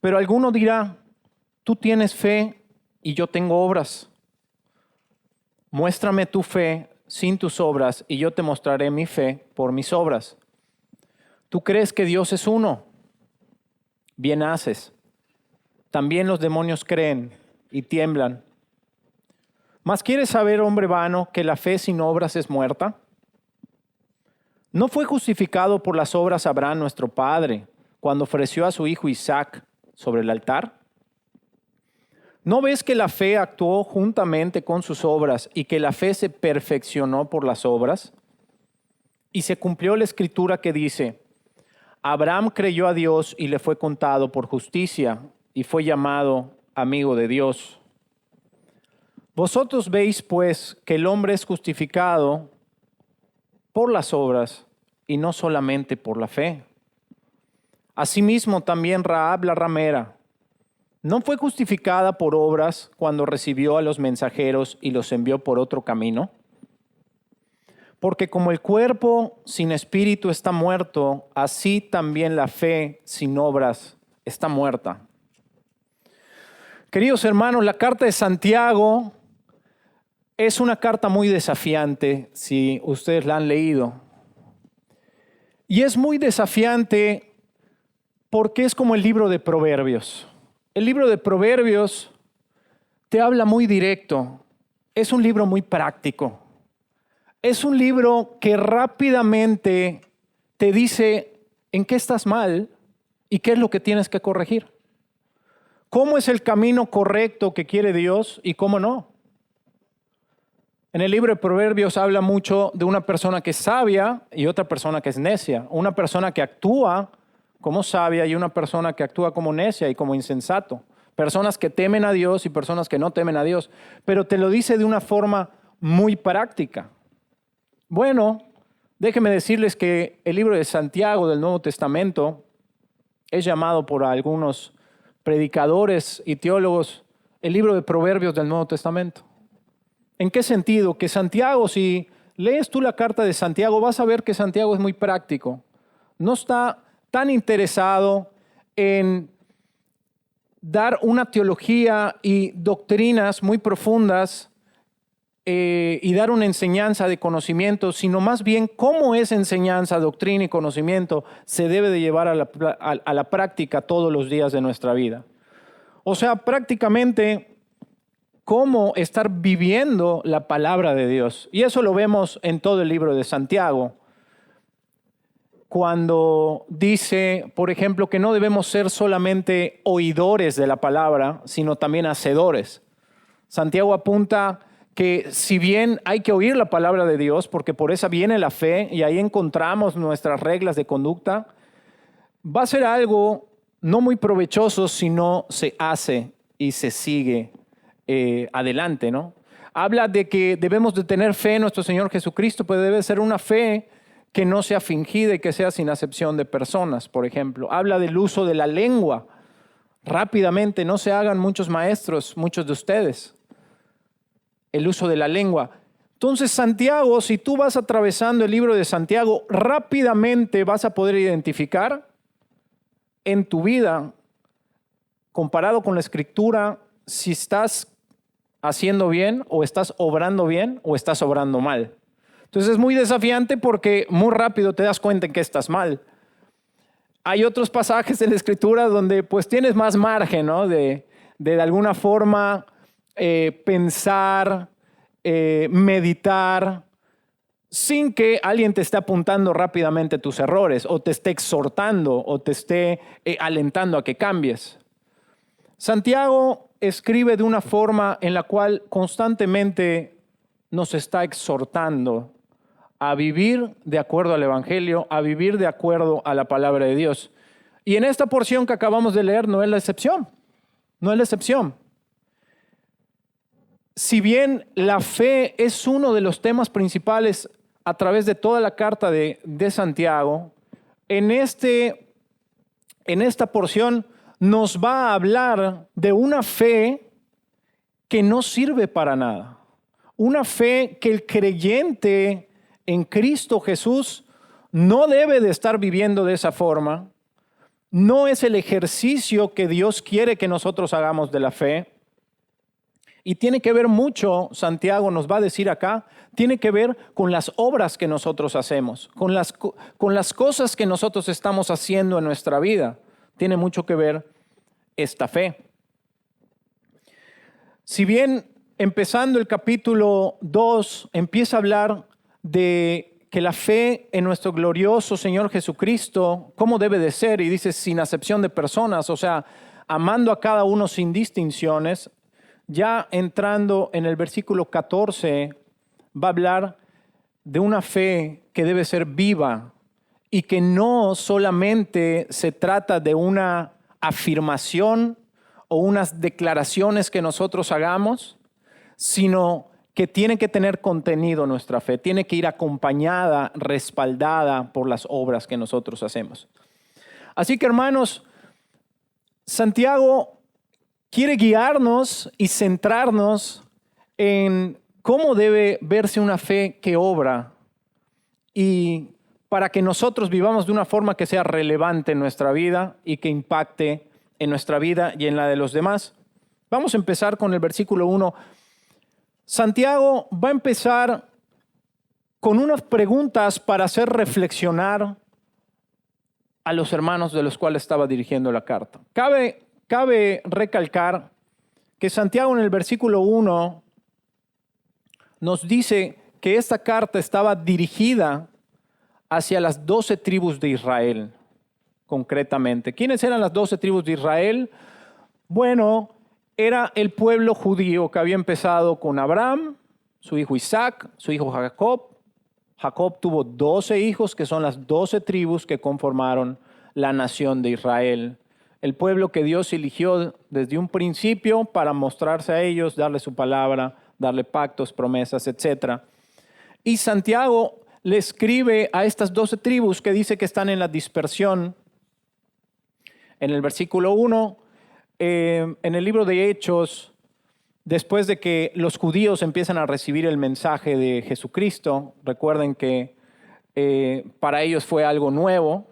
Pero alguno dirá, tú tienes fe y yo tengo obras. Muéstrame tu fe sin tus obras y yo te mostraré mi fe por mis obras. ¿Tú crees que Dios es uno? Bien haces. También los demonios creen y tiemblan. ¿Mas quieres saber, hombre vano, que la fe sin obras es muerta? ¿No fue justificado por las obras Abraham nuestro padre cuando ofreció a su hijo Isaac sobre el altar? ¿No ves que la fe actuó juntamente con sus obras y que la fe se perfeccionó por las obras? Y se cumplió la escritura que dice, Abraham creyó a Dios y le fue contado por justicia y fue llamado amigo de Dios. Vosotros veis pues que el hombre es justificado por las obras y no solamente por la fe. Asimismo también Rahab la ramera no fue justificada por obras cuando recibió a los mensajeros y los envió por otro camino. Porque como el cuerpo sin espíritu está muerto, así también la fe sin obras está muerta. Queridos hermanos, la carta de Santiago es una carta muy desafiante, si ustedes la han leído. Y es muy desafiante porque es como el libro de Proverbios. El libro de Proverbios te habla muy directo. Es un libro muy práctico. Es un libro que rápidamente te dice en qué estás mal y qué es lo que tienes que corregir. ¿Cómo es el camino correcto que quiere Dios y cómo no? En el libro de Proverbios habla mucho de una persona que es sabia y otra persona que es necia. Una persona que actúa como sabia y una persona que actúa como necia y como insensato. Personas que temen a Dios y personas que no temen a Dios. Pero te lo dice de una forma muy práctica. Bueno, déjenme decirles que el libro de Santiago del Nuevo Testamento es llamado por algunos predicadores y teólogos el libro de Proverbios del Nuevo Testamento. ¿En qué sentido? Que Santiago, si lees tú la carta de Santiago, vas a ver que Santiago es muy práctico. No está tan interesado en dar una teología y doctrinas muy profundas y dar una enseñanza de conocimiento, sino más bien cómo esa enseñanza, doctrina y conocimiento se debe de llevar a la práctica todos los días de nuestra vida. O sea, prácticamente cómo estar viviendo la palabra de Dios. Y eso lo vemos en todo el libro de Santiago. Cuando dice, por ejemplo, que no debemos ser solamente oidores de la palabra, sino también hacedores. Santiago apunta que si bien hay que oír la palabra de Dios, porque por esa viene la fe y ahí encontramos nuestras reglas de conducta, va a ser algo no muy provechoso si no se hace y se sigue adelante, ¿no? Habla de que debemos de tener fe en nuestro Señor Jesucristo, pero debe ser una fe que no sea fingida y que sea sin acepción de personas, por ejemplo. Habla del uso de la lengua. Rápidamente, no se hagan muchos maestros, muchos de ustedes. El uso de la lengua. Entonces, Santiago, si tú vas atravesando el libro de Santiago, rápidamente vas a poder identificar en tu vida, comparado con la Escritura, si estás haciendo bien o estás obrando bien o estás obrando mal. Entonces es muy desafiante porque muy rápido te das cuenta en que estás mal. Hay otros pasajes en la Escritura donde pues tienes más margen, ¿no? de alguna forma pensar, meditar, sin que alguien te esté apuntando rápidamente tus errores o te esté exhortando o te esté alentando a que cambies. Santiago escribe de una forma en la cual constantemente nos está exhortando a vivir de acuerdo al Evangelio, a vivir de acuerdo a la palabra de Dios. Y en esta porción que acabamos de leer no es la excepción, no es la excepción. Si bien la fe es uno de los temas principales a través de toda la carta de Santiago, en esta porción nos va a hablar de una fe que no sirve para nada. Una fe que el creyente en Cristo Jesús no debe de estar viviendo de esa forma. no es el ejercicio que Dios quiere que nosotros hagamos de la fe. Y tiene que ver mucho, Santiago nos va a decir acá, tiene que ver con las obras que nosotros hacemos, con las cosas que nosotros estamos haciendo en nuestra vida. Tiene mucho que ver esta fe. Si bien empezando el capítulo 2 empieza a hablar de que la fe en nuestro glorioso Señor Jesucristo, cómo debe de ser, y dice sin acepción de personas, o sea, amando a cada uno sin distinciones. Ya entrando en el versículo 14, va a hablar de una fe que debe ser viva y que no solamente se trata de una afirmación o unas declaraciones que nosotros hagamos, sino que tiene que tener contenido nuestra fe, tiene que ir acompañada, respaldada por las obras que nosotros hacemos. Así que, hermanos, Santiago quiere guiarnos y centrarnos en cómo debe verse una fe que obra y para que nosotros vivamos de una forma que sea relevante en nuestra vida y que impacte en nuestra vida y en la de los demás. Vamos a empezar con el versículo 1. Santiago va a empezar con unas preguntas para hacer reflexionar a los hermanos de los cuales estaba dirigiendo la carta. Cabe recalcar que Santiago en el versículo 1 nos dice que esta carta estaba dirigida hacia las 12 tribus de Israel, concretamente. ¿Quiénes eran las 12 tribus de Israel? Bueno, era el pueblo judío que había empezado con Abraham, su hijo Isaac, su hijo Jacob. Jacob tuvo 12 hijos, que son las 12 tribus que conformaron la nación de Israel. El pueblo que Dios eligió desde un principio para mostrarse a ellos, darle su palabra, darle pactos, promesas, etc. Y Santiago le escribe a estas 12 tribus que dice que están en la dispersión. En el versículo 1, en el libro de Hechos, después de que los judíos empiezan a recibir el mensaje de Jesucristo, recuerden que para ellos fue algo nuevo.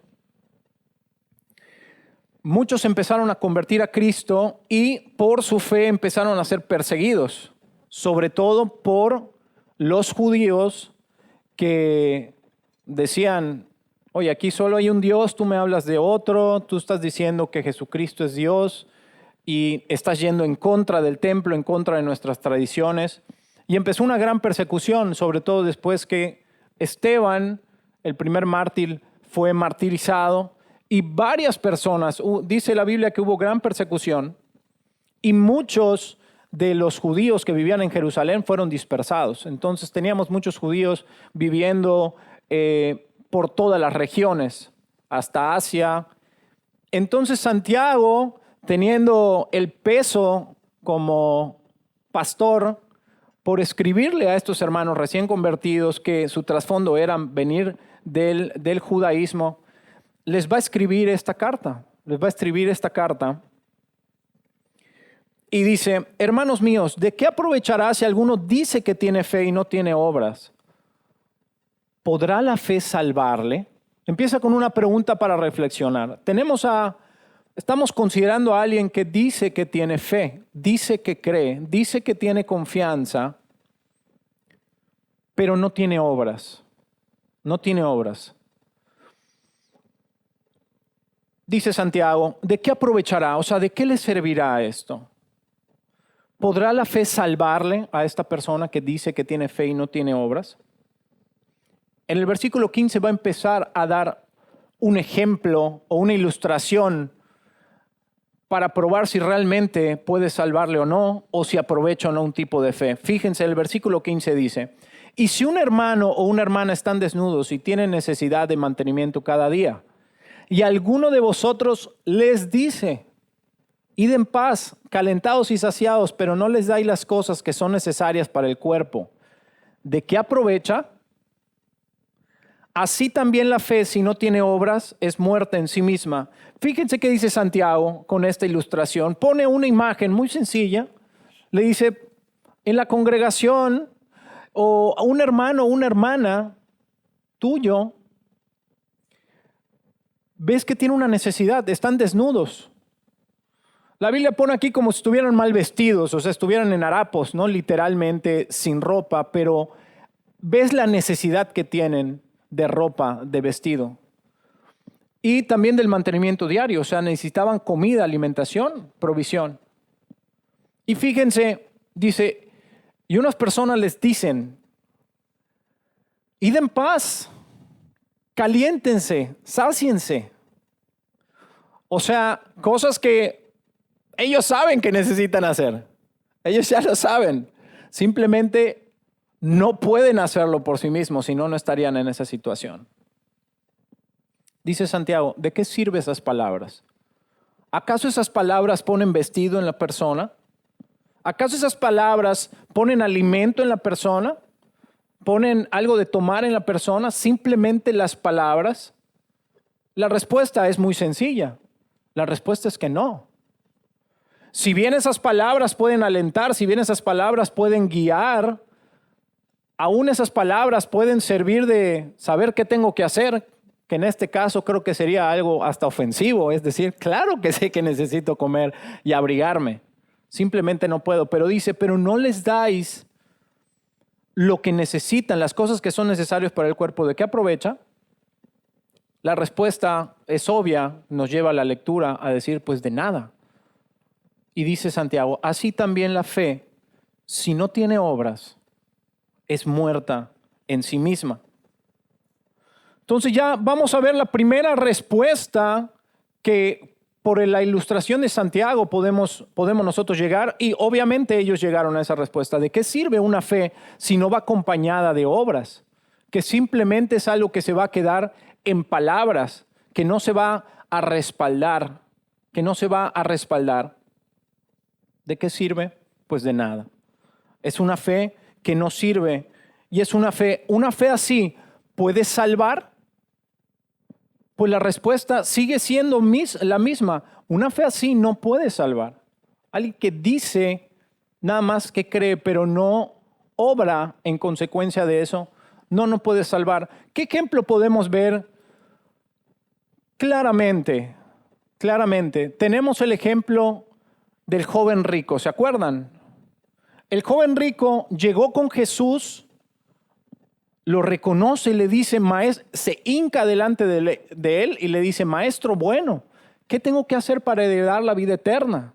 Muchos empezaron a convertir a Cristo y por su fe empezaron a ser perseguidos, sobre todo por los judíos que decían, oye, aquí solo hay un Dios, tú me hablas de otro, tú estás diciendo que Jesucristo es Dios y estás yendo en contra del templo, en contra de nuestras tradiciones. Y empezó una gran persecución, sobre todo después que Esteban, el primer mártir, fue martirizado. Y varias personas, dice la Biblia que hubo gran persecución y muchos de los judíos que vivían en Jerusalén fueron dispersados. Entonces teníamos muchos judíos viviendo por todas las regiones, hasta Asia. Entonces Santiago, teniendo el peso como pastor, por escribirle a estos hermanos recién convertidos que su trasfondo era venir del judaísmo, les va a escribir esta carta, y dice, hermanos míos, ¿de qué aprovechará si alguno dice que tiene fe y no tiene obras? ¿Podrá la fe salvarle? Empieza con una pregunta para reflexionar. Estamos considerando a alguien que dice que tiene fe, dice que cree, dice que tiene confianza, pero no tiene obras. No tiene obras. Dice Santiago, ¿de qué aprovechará? O sea, ¿de qué le servirá esto? ¿Podrá la fe salvarle a esta persona que dice que tiene fe y no tiene obras? En el versículo 15 va a empezar a dar un ejemplo o una ilustración para probar si realmente puede salvarle o no, o si aprovecha o no un tipo de fe. Fíjense, el versículo 15 dice, y si un hermano o una hermana están desnudos y tienen necesidad de mantenimiento cada día, y alguno de vosotros les dice, id en paz, calentados y saciados, pero no les dais las cosas que son necesarias para el cuerpo, ¿de qué aprovecha? Así también la fe, si no tiene obras, es muerta en sí misma. Fíjense qué dice Santiago con esta ilustración. Pone una imagen muy sencilla. Le dice, en la congregación, o a un hermano o una hermana tuyo, ves que tiene una necesidad, están desnudos. La Biblia pone aquí como si estuvieran mal vestidos, o sea, estuvieran en harapos, no literalmente sin ropa, pero ves la necesidad que tienen de ropa, de vestido. Y también del mantenimiento diario, o sea, necesitaban comida, alimentación, provisión. Y fíjense, dice, y unas personas les dicen, id en paz, caliéntense, sáciense. O sea, cosas que ellos saben que necesitan hacer. Ellos ya lo saben. Simplemente no pueden hacerlo por sí mismos, si no, no estarían en esa situación. Dice Santiago, ¿de qué sirven esas palabras? ¿Acaso esas palabras ponen vestido en la persona? ¿Acaso esas palabras ponen alimento en la persona? ¿Ponen algo de tomar en la persona? ¿Simplemente las palabras? La respuesta es muy sencilla. La respuesta es que no. Si bien esas palabras pueden alentar, si bien esas palabras pueden guiar, aún esas palabras pueden servir de saber qué tengo que hacer, que en este caso creo que sería algo hasta ofensivo, es decir, claro que sé que necesito comer y abrigarme, simplemente no puedo, pero dice, pero no les dais lo que necesitan, las cosas que son necesarias para el cuerpo, ¿de qué aprovecha? La respuesta es obvia, nos lleva a la lectura a decir, pues de nada. Y dice Santiago, así también la fe, si no tiene obras, es muerta en sí misma. Entonces ya vamos a ver la primera respuesta que por la ilustración de Santiago podemos nosotros llegar, y obviamente ellos llegaron a esa respuesta. ¿De qué sirve una fe si no va acompañada de obras? Que simplemente es algo que se va a quedar en palabras, que no se va a respaldar, que no se va a respaldar. ¿De qué sirve? Pues de nada. Es una fe que no sirve, y es una fe así, ¿puede salvar? Pues la respuesta sigue siendo la misma. Una fe así no puede salvar. Alguien que dice nada más que cree, pero no obra en consecuencia de eso, no puede salvar. ¿Qué ejemplo podemos ver claramente? Claramente. Tenemos el ejemplo del joven rico, ¿se acuerdan? El joven rico llegó con Jesús, lo reconoce y le dice, se hinca delante de él y le dice, maestro bueno, ¿qué tengo que hacer para heredar la vida eterna?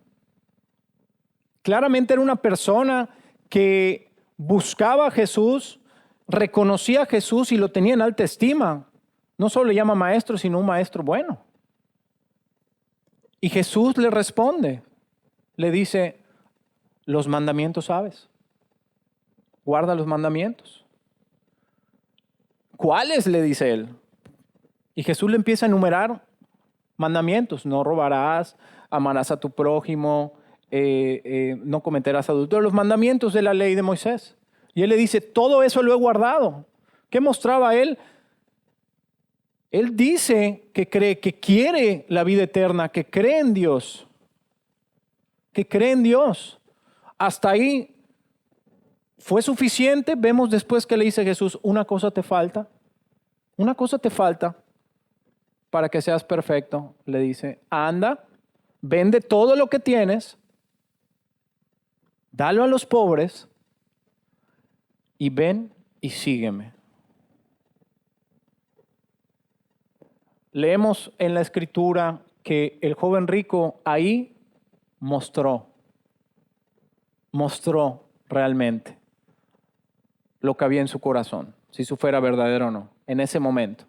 Claramente era una persona que buscaba a Jesús, reconocía a Jesús y lo tenía en alta estima. No solo le llama maestro, sino un maestro bueno. Y Jesús le responde, le dice, los mandamientos sabes, guarda los mandamientos. ¿Cuáles? Le dice él. Y Jesús le empieza a enumerar mandamientos. No robarás, amarás a tu prójimo, no cometerás adulterio. Los mandamientos de la ley de Moisés. Y él le dice, todo eso lo he guardado. ¿Qué mostraba él? Él dice que cree, que quiere la vida eterna, que cree en Dios. Que cree en Dios. Hasta ahí fue suficiente. Vemos después que le dice Jesús, una cosa te falta. Una cosa te falta para que seas perfecto. Le dice, anda, vende todo lo que tienes, dalo a los pobres y ven y sígueme. Leemos en la Escritura que el joven rico ahí mostró realmente lo que había en su corazón, si eso fuera verdadero o no, en ese momento.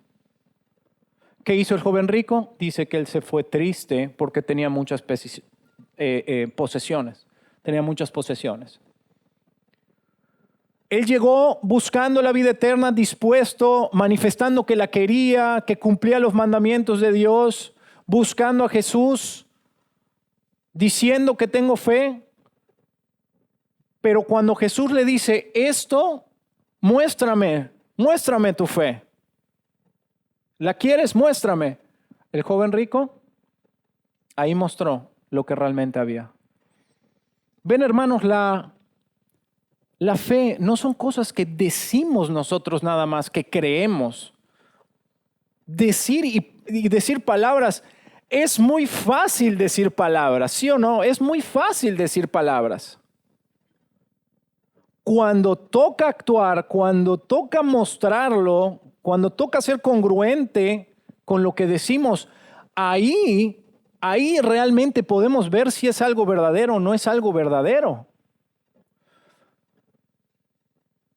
¿Qué hizo el joven rico? Dice que él se fue triste porque tenía muchas posesiones. Tenía muchas posesiones. Él llegó buscando la vida eterna, dispuesto, manifestando que la quería, que cumplía los mandamientos de Dios, buscando a Jesús, diciendo que tengo fe. Pero cuando Jesús le dice esto, muéstrame tu fe. ¿La quieres? Muéstrame. El joven rico ahí mostró lo que realmente había. Ven, hermanos, la fe no son cosas que decimos nosotros nada más, que creemos. decir y decir palabras. Es muy fácil decir palabras, ¿sí o no? Es muy fácil decir palabras. Cuando toca actuar, cuando toca mostrarlo, cuando toca ser congruente con lo que decimos, ahí realmente podemos ver si es algo verdadero o no es algo verdadero.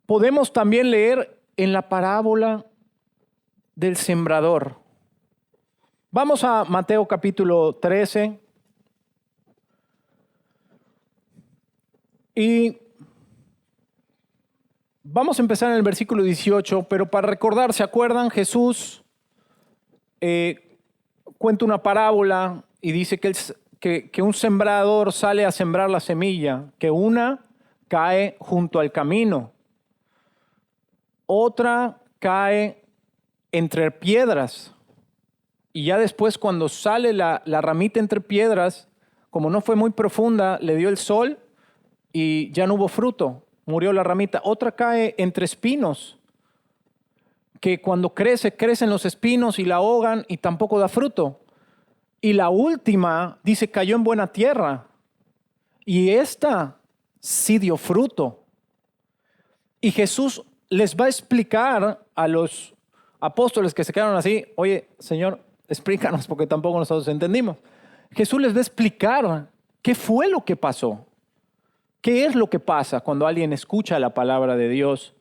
Podemos también leer en la parábola del sembrador. Vamos a Mateo capítulo 13. Y vamos a empezar en el versículo 18, pero para recordar, ¿se acuerdan? Jesús cuenta una parábola y dice que un sembrador sale a sembrar la semilla, que una cae junto al camino, otra cae entre piedras. Y ya después cuando sale la ramita entre piedras, como no fue muy profunda, le dio el sol y ya no hubo fruto, murió la ramita. Otra cae entre espinos, que cuando crecen los espinos y la ahogan y tampoco da fruto. Y la última, dice, cayó en buena tierra. Y esta sí dio fruto. Y Jesús les va a explicar a los apóstoles que se quedaron así, oye, Señor, explícanos porque tampoco nosotros entendimos. Jesús les va a explicar qué fue lo que pasó. ¿Qué es lo que pasa cuando alguien escucha la palabra de Dios?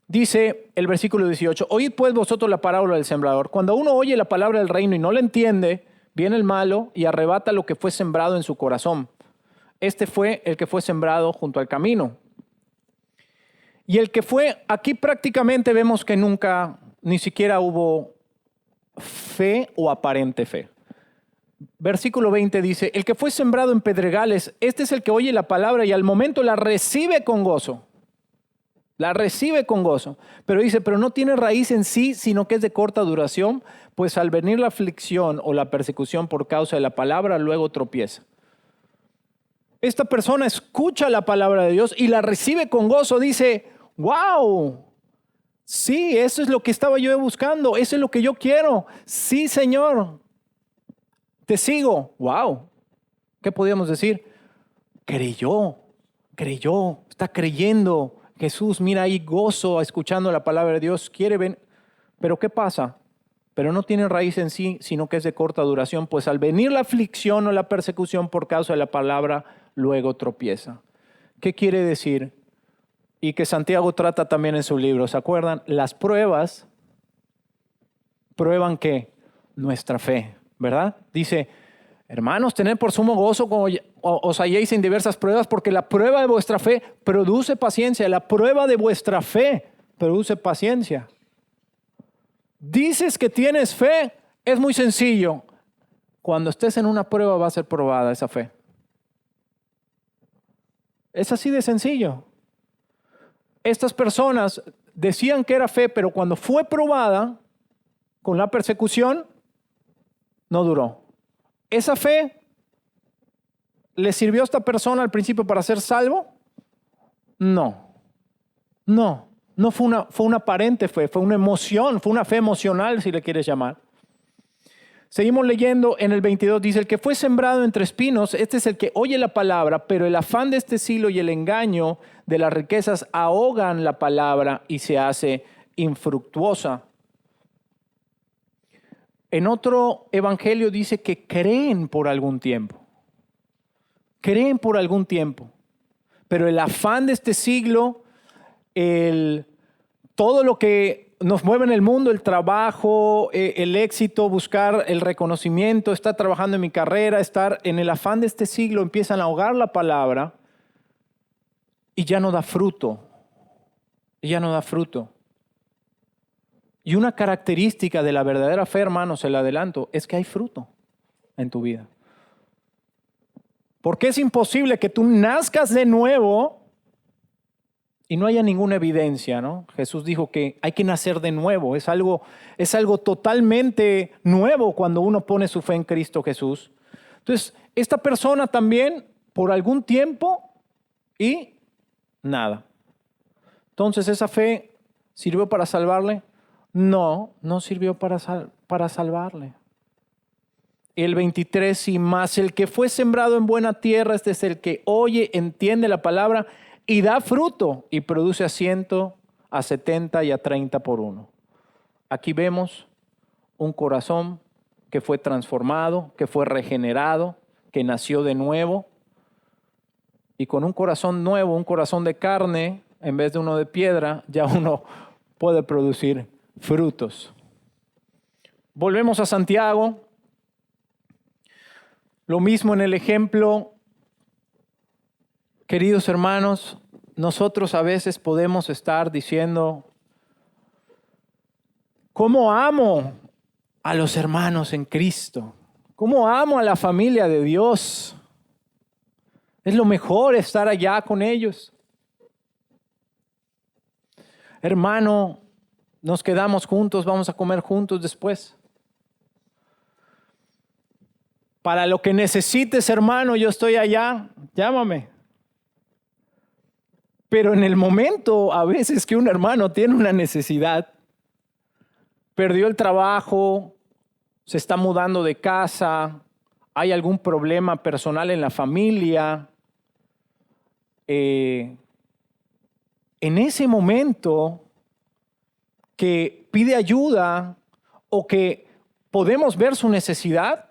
Dice el versículo 18, oíd pues vosotros la parábola del sembrador. Cuando uno oye la palabra del reino y no la entiende, viene el malo y arrebata lo que fue sembrado en su corazón. Este fue el que fue sembrado junto al camino. Y el que fue, aquí prácticamente vemos que nunca, ni siquiera hubo fe o aparente fe. Versículo 20 dice, el que fue sembrado en pedregales, este es el que oye la palabra y al momento la recibe con gozo. La recibe con gozo. Pero dice, pero no tiene raíz en sí, sino que es de corta duración, pues al venir la aflicción o la persecución por causa de la palabra, luego tropieza. Esta persona escucha la palabra de Dios y la recibe con gozo. Dice, wow, sí, eso es lo que estaba yo buscando, eso es lo que yo quiero. Sí, Señor, te sigo. Wow. ¿Qué podíamos decir? Creyó, está creyendo. Jesús, mira ahí gozo escuchando la palabra de Dios, quiere ver. Pero ¿qué pasa? Pero no tiene raíz en sí, sino que es de corta duración, pues al venir la aflicción o la persecución por causa de la palabra, luego tropieza. ¿Qué quiere decir? Y que Santiago trata también en su libro, ¿se acuerdan? Las pruebas prueban ¿qué? Nuestra fe, ¿verdad? Dice, hermanos, tened por sumo gozo como os halléis en diversas pruebas, porque la prueba de vuestra fe produce paciencia. La prueba de vuestra fe produce paciencia. Dices que tienes fe, es muy sencillo. Cuando estés en una prueba va a ser probada esa fe. Es así de sencillo. Estas personas decían que era fe, pero cuando fue probada con la persecución, no duró. ¿Esa fe le sirvió a esta persona al principio para ser salvo? No fue una aparente fe, fue una emoción, fue una fe emocional si le quieres llamar. Seguimos leyendo en el 22, dice, el que fue sembrado entre espinos, este es el que oye la palabra, pero el afán de este siglo y el engaño de las riquezas ahogan la palabra y se hace infructuosa. En otro evangelio dice que creen por algún tiempo. Creen por algún tiempo. Pero el afán de este siglo, todo lo que nos mueve en el mundo, el trabajo, el éxito, buscar el reconocimiento, estar trabajando en mi carrera, estar en el afán de este siglo, empiezan a ahogar la palabra y ya no da fruto. Y una característica de la verdadera fe, hermanos, se la adelanto, es que hay fruto en tu vida. Porque es imposible que tú nazcas de nuevo y no haya ninguna evidencia, ¿no? Jesús dijo que hay que nacer de nuevo. Es algo totalmente nuevo cuando uno pone su fe en Cristo Jesús. Entonces, esta persona también, por algún tiempo y nada. Entonces, ¿esa fe sirvió para salvarle? No, no sirvió para salvarle. El 23, y más el que fue sembrado en buena tierra, este es el que oye, entiende la palabra y da fruto y produce a 100, a 70 y a 30 por uno. Aquí vemos un corazón que fue transformado, que fue regenerado, que nació de nuevo. Y con un corazón nuevo, un corazón de carne, en vez de uno de piedra, ya uno puede producir frutos. Volvemos a Santiago. Lo mismo en el ejemplo. Queridos hermanos, nosotros a veces podemos estar diciendo, ¿cómo amo a los hermanos en Cristo? ¿Cómo amo a la familia de Dios? Es lo mejor estar allá con ellos. Hermano, nos quedamos juntos, vamos a comer juntos después. Para lo que necesites, hermano, yo estoy allá, llámame. Pero en el momento, a veces que un hermano tiene una necesidad, perdió el trabajo, se está mudando de casa, hay algún problema personal en la familia, en ese momento que pide ayuda o que podemos ver su necesidad,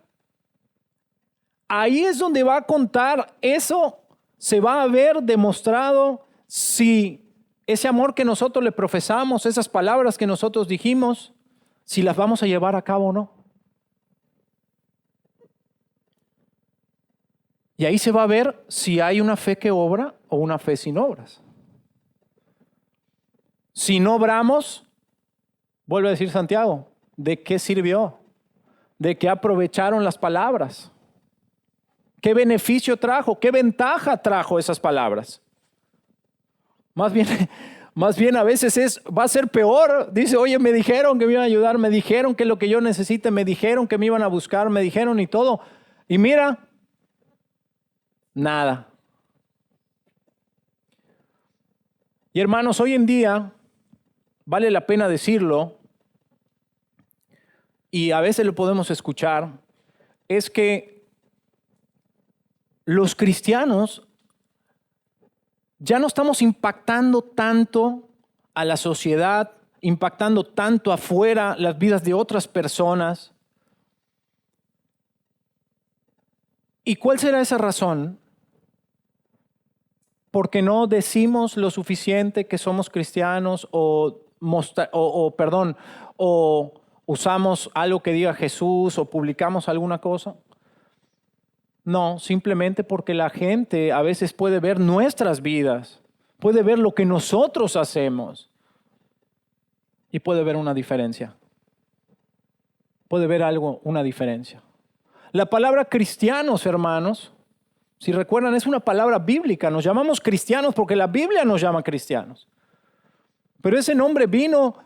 ahí es donde va a contar eso, se va a ver demostrado si ese amor que nosotros le profesamos, esas palabras que nosotros dijimos, si las vamos a llevar a cabo o no. Y ahí se va a ver si hay una fe que obra o una fe sin obras. Si no obramos, vuelve a decir Santiago, ¿de qué sirvió? ¿De qué aprovecharon las palabras? ¿Qué beneficio trajo? ¿Qué ventaja trajo esas palabras? Más bien a veces va a ser peor. Dice, oye, me dijeron que me iban a ayudar, me dijeron que lo que yo necesite, me dijeron que me iban a buscar, me dijeron y todo. Y mira, nada. Y hermanos, hoy en día, vale la pena decirlo, y a veces lo podemos escuchar, es que los cristianos ya no estamos impactando tanto a la sociedad, impactando tanto afuera las vidas de otras personas. ¿Y cuál será esa razón? Porque no decimos lo suficiente que somos cristianos o usamos algo que diga Jesús o publicamos alguna cosa. No, simplemente porque la gente a veces puede ver nuestras vidas, puede ver lo que nosotros hacemos y puede ver una diferencia. Puede ver una diferencia. La palabra cristianos, hermanos, si recuerdan, es una palabra bíblica. Nos llamamos cristianos porque la Biblia nos llama cristianos. Pero ese nombre vino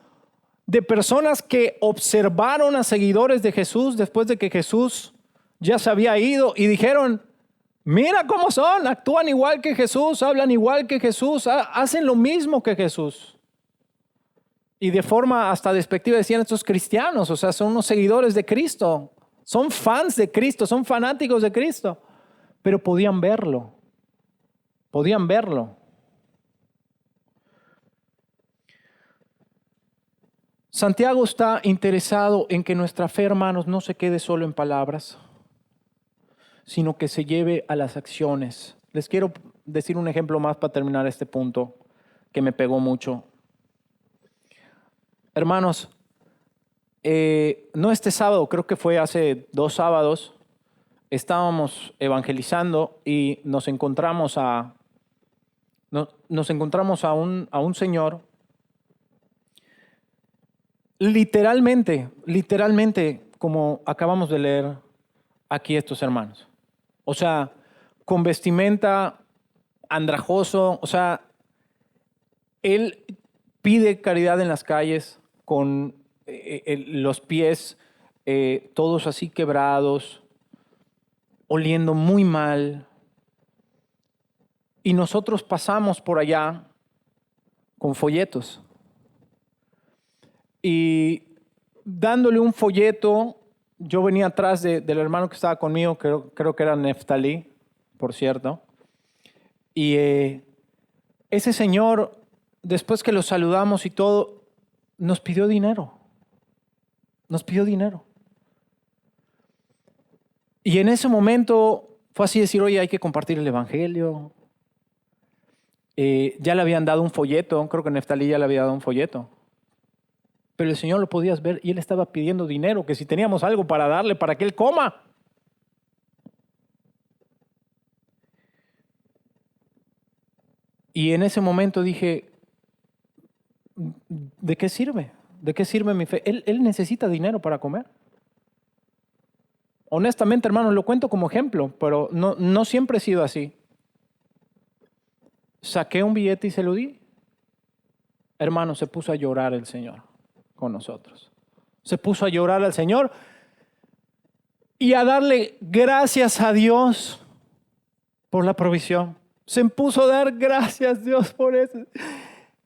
de personas que observaron a seguidores de Jesús después de que Jesús ya se había ido y dijeron, mira cómo son, actúan igual que Jesús, hablan igual que Jesús, hacen lo mismo que Jesús. Y de forma hasta despectiva decían estos cristianos, o sea, son unos seguidores de Cristo, son fans de Cristo, son fanáticos de Cristo, pero podían verlo, podían verlo. Santiago está interesado en que nuestra fe, hermanos, no se quede solo en palabras, sino que se lleve a las acciones. Les quiero decir un ejemplo más para terminar este punto que me pegó mucho. Hermanos, no este sábado, creo que fue hace 2 sábados, estábamos evangelizando y nos encontramos a un señor, literalmente, como acabamos de leer aquí estos hermanos. O sea, con vestimenta andrajoso, o sea, él pide caridad en las calles con los pies todos así quebrados, oliendo muy mal. Y nosotros pasamos por allá con folletos. y dándole un folleto, yo venía atrás del hermano que estaba conmigo, creo que era Neftalí, por cierto. Y ese señor, después que lo saludamos y todo, nos pidió dinero. Nos pidió dinero. Y en ese momento fue así decir, oye, hay que compartir el evangelio. Ya le habían dado un folleto, creo que Neftalí ya le había dado un folleto. Pero el Señor lo podías ver y Él estaba pidiendo dinero, que si teníamos algo para darle, para que Él coma. Y en ese momento dije, ¿de qué sirve? ¿De qué sirve mi fe? Él necesita dinero para comer. Honestamente, hermanos, lo cuento como ejemplo, pero no siempre he sido así. Saqué un billete y se lo di. Hermano, se puso a llorar el Señor con nosotros. Se puso a llorar al Señor y a darle gracias a Dios por la provisión. Se puso a dar gracias, Dios, por eso.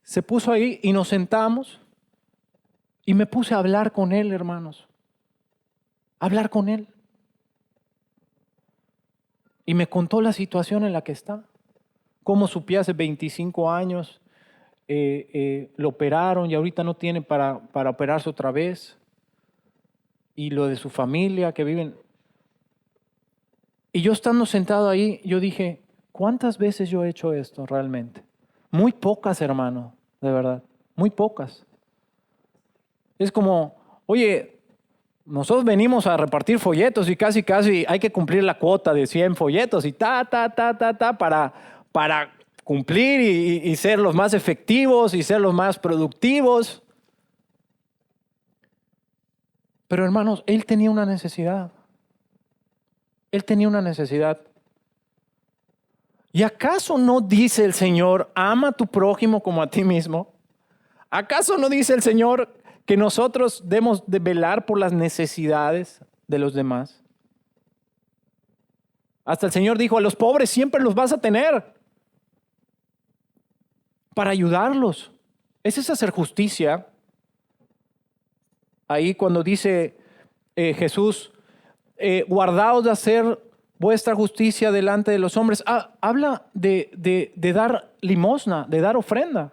Se puso ahí y nos sentamos y me puse a hablar con él, hermanos. Hablar con él. Y me contó la situación en la que está. Cómo su pie hace 25 años lo operaron y ahorita no tiene para operarse otra vez. Y lo de su familia que viven. Y yo estando sentado ahí, yo dije, ¿cuántas veces yo he hecho esto realmente? Muy pocas, hermano, de verdad. Muy pocas. Es como, oye, nosotros venimos a repartir folletos y casi hay que cumplir la cuota de 100 folletos y para cumplir y ser los más efectivos y ser los más productivos. Pero hermanos, él tenía una necesidad. Él tenía una necesidad. ¿Y acaso no dice el Señor, ama a tu prójimo como a ti mismo? ¿Acaso no dice el Señor que nosotros debemos de velar por las necesidades de los demás? Hasta el Señor dijo, a los pobres siempre los vas a tener para ayudarlos. ¿Es hacer justicia? Ahí cuando dice Jesús, guardaos de hacer vuestra justicia delante de los hombres. Habla de dar limosna, de dar ofrenda.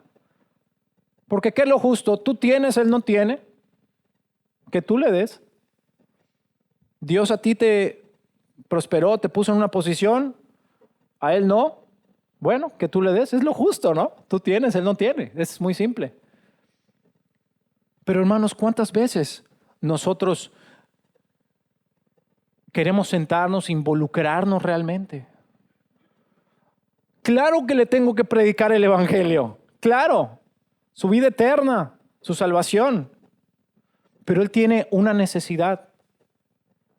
Porque ¿qué es lo justo? Tú tienes, él no tiene. Que tú le des. Dios a ti te prosperó, te puso en una posición, a él no. Bueno, que tú le des, es lo justo, ¿no? Tú tienes, él no tiene. Es muy simple. Pero hermanos, ¿cuántas veces nosotros queremos sentarnos, involucrarnos realmente? Claro que le tengo que predicar el evangelio. Claro, su vida eterna, su salvación. Pero él tiene una necesidad.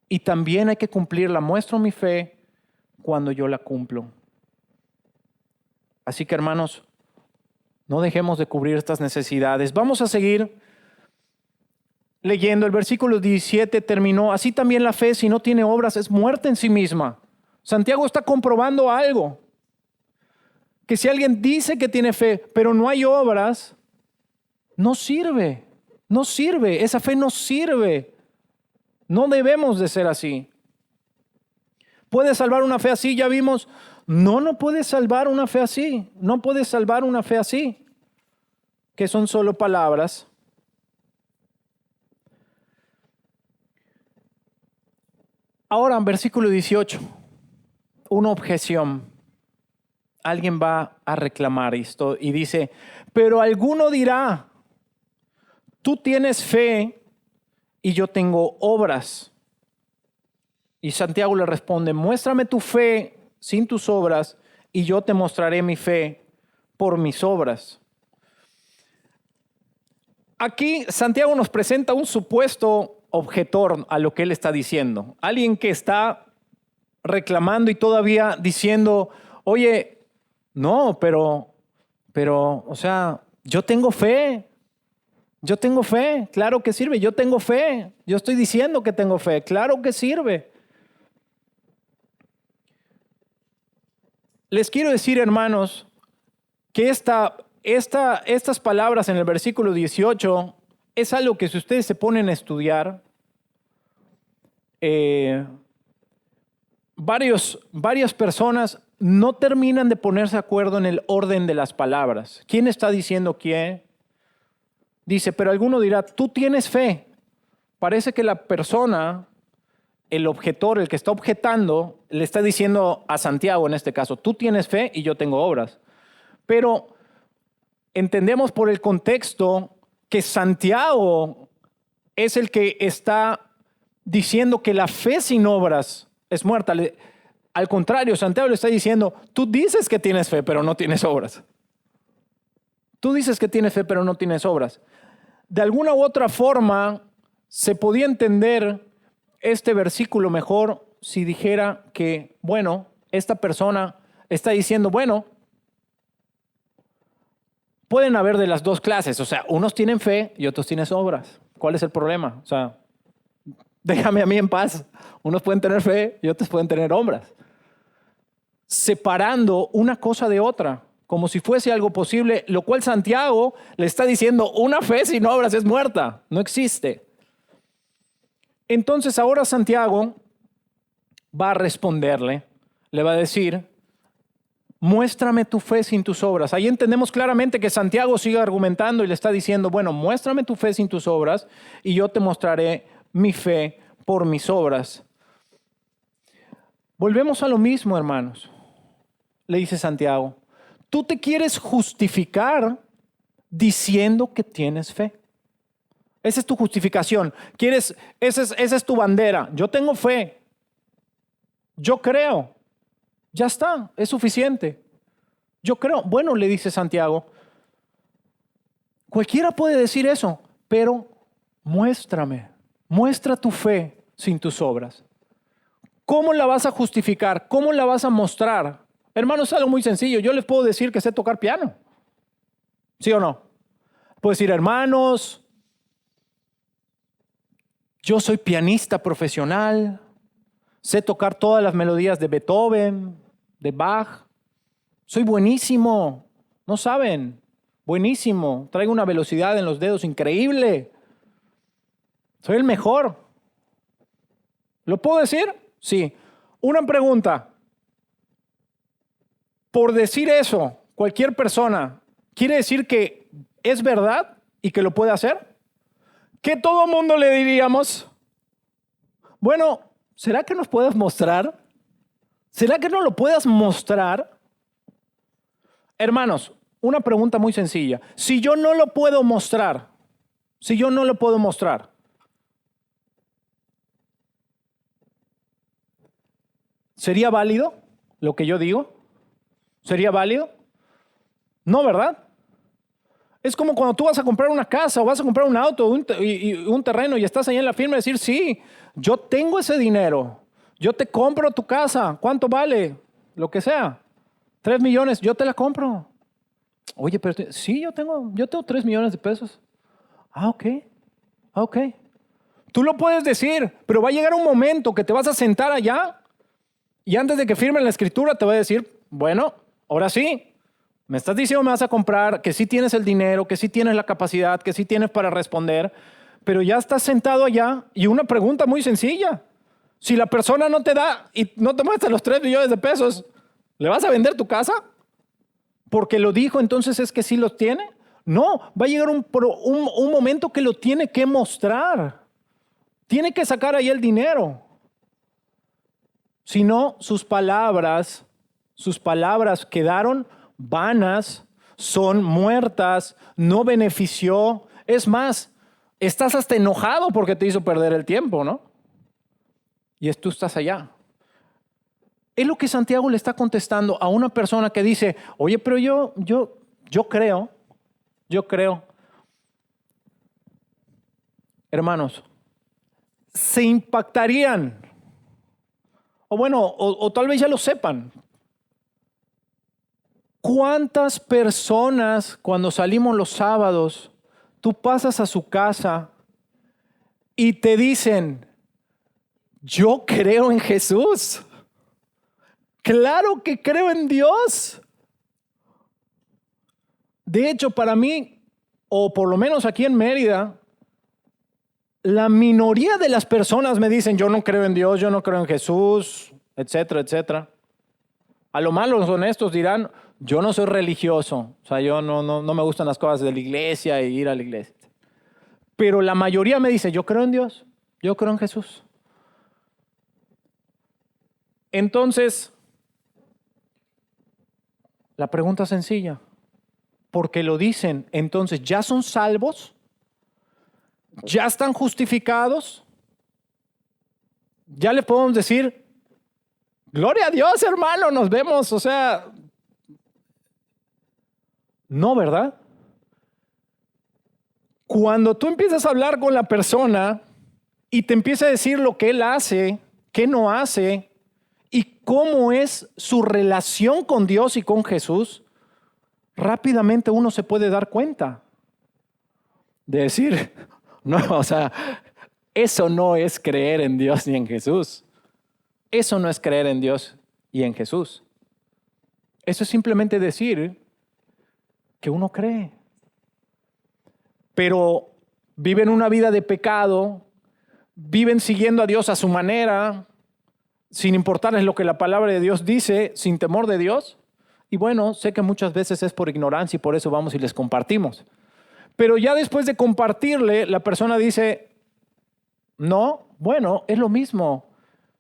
Y también hay que cumplirla. Muestro mi fe cuando yo la cumplo. Así que hermanos, no dejemos de cubrir estas necesidades. Vamos a seguir leyendo. El versículo 17 terminó. Así también la fe, si no tiene obras, es muerta en sí misma. Santiago está comprobando algo. Que si alguien dice que tiene fe, pero no hay obras, no sirve. No sirve. Esa fe no sirve. No debemos de ser así. ¿Puede salvar una fe así? Ya vimos. No puede salvar una fe así. No puede salvar una fe así. Que son solo palabras. Ahora, en versículo 18, una objeción. Alguien va a reclamar esto y dice, pero alguno dirá, tú tienes fe y yo tengo obras. Y Santiago le responde, muéstrame tu fe sin tus obras y yo te mostraré mi fe por mis obras. Aquí Santiago nos presenta un supuesto objetor a lo que él está diciendo. Alguien que está reclamando y todavía diciendo, oye, no, pero, o sea, yo tengo fe. Yo tengo fe, claro que sirve, yo tengo fe. Yo estoy diciendo que tengo fe, claro que sirve. Les quiero decir, hermanos, que estas palabras en el versículo 18 es algo que si ustedes se ponen a estudiar, varias personas no terminan de ponerse de acuerdo en el orden de las palabras. ¿Quién está diciendo qué? Dice, pero alguno dirá, tú tienes fe. Parece que la persona, el objetor, el que está objetando, le está diciendo a Santiago en este caso, tú tienes fe y yo tengo obras. Pero entendemos por el contexto que Santiago es el que está diciendo que la fe sin obras es muerta. Al contrario, Santiago le está diciendo, tú dices que tienes fe, pero no tienes obras. Tú dices que tienes fe, pero no tienes obras. De alguna u otra forma, se podía entender este versículo mejor si dijera que, bueno, esta persona está diciendo, bueno, pueden haber de las dos clases. O sea, unos tienen fe y otros tienen obras. ¿Cuál es el problema? O sea, déjame a mí en paz. Unos pueden tener fe y otros pueden tener obras. Separando una cosa de otra, como si fuese algo posible, lo cual Santiago le está diciendo, una fe sin obras es muerta, no existe. Entonces ahora Santiago va a responderle, le va a decir, muéstrame tu fe sin tus obras. Ahí entendemos claramente que Santiago sigue argumentando y le está diciendo, bueno, muéstrame tu fe sin tus obras y yo te mostraré mi fe por mis obras. Volvemos a lo mismo, hermanos. Le dice Santiago, tú te quieres justificar diciendo que tienes fe. Esa es tu justificación. Esa es tu bandera. Yo tengo fe. Yo creo. Ya está, es suficiente. Yo creo. Bueno, le dice Santiago, cualquiera puede decir eso, pero muestra tu fe sin tus obras. ¿Cómo la vas a justificar? ¿Cómo la vas a mostrar? Hermanos, es algo muy sencillo. Yo les puedo decir que sé tocar piano. ¿Sí o no? Puedo decir, hermanos, yo soy pianista profesional, sé tocar todas las melodías de Beethoven, de Bach. Soy buenísimo, no saben, buenísimo. Traigo una velocidad en los dedos increíble. Soy el mejor. ¿Lo puedo decir? Sí. Una pregunta. Por decir eso, cualquier persona, ¿quiere decir que es verdad y que lo puede hacer? ¿Qué todo mundo le diríamos? Bueno, ¿será que nos puedes mostrar? ¿Será que no lo puedas mostrar? Hermanos, una pregunta muy sencilla. Si yo no lo puedo mostrar, ¿sería válido lo que yo digo? ¿Sería válido? No, ¿verdad? Es como cuando tú vas a comprar una casa o vas a comprar un auto y un terreno y estás ahí en la firma y decir, sí, yo tengo ese dinero, yo te compro tu casa, ¿cuánto vale? Lo que sea, 3 millones, yo te la compro. Oye, pero sí, yo tengo 3 millones de pesos. Ok. Tú lo puedes decir, pero va a llegar un momento que te vas a sentar allá y antes de que firmen la escritura te va a decir, bueno, ahora sí, me estás diciendo me vas a comprar, que sí tienes el dinero, que sí tienes la capacidad, que sí tienes para responder, pero ya estás sentado allá y una pregunta muy sencilla. Si la persona no te da y no te muestra los 3 millones de pesos, ¿le vas a vender tu casa? Porque lo dijo, entonces es que sí los tiene. No, va a llegar un momento que lo tiene que mostrar. Tiene que sacar ahí el dinero. Si no, sus palabras quedaron vanas, son muertas, no benefició. Es más, estás hasta enojado porque te hizo perder el tiempo, ¿no? Y tú estás allá. Es lo que Santiago le está contestando a una persona que dice, oye, pero yo creo. Hermanos, se impactarían. O bueno, o tal vez ya lo sepan. ¿Cuántas personas cuando salimos los sábados, tú pasas a su casa y te dicen, yo creo en Jesús? Claro que creo en Dios. De hecho, para mí, o por lo menos aquí en Mérida, la minoría de las personas me dicen, yo no creo en Dios, yo no creo en Jesús, etcétera, etcétera. A lo más los honestos dirán, yo no soy religioso, o sea, yo no me gustan las cosas de la iglesia e ir a la iglesia. Pero la mayoría me dice, yo creo en Dios, yo creo en Jesús. Entonces, la pregunta es sencilla. Porque lo dicen, entonces, ¿ya son salvos? ¿Ya están justificados? ¿Ya le podemos decir, gloria a Dios, hermano, nos vemos? O sea, no, ¿verdad? Cuando tú empiezas a hablar con la persona y te empieza a decir lo que él hace, qué no hace y cómo es su relación con Dios y con Jesús, rápidamente uno se puede dar cuenta de decir, no, o sea, eso no es creer en Dios ni en Jesús. Eso no es creer en Dios y en Jesús. Eso es simplemente decir que uno cree. Pero viven una vida de pecado, viven siguiendo a Dios a su manera, sin importarles lo que la palabra de Dios dice, sin temor de Dios. Y bueno, sé que muchas veces es por ignorancia y por eso vamos y les compartimos. Pero ya después de compartirle, la persona dice, no, bueno, es lo mismo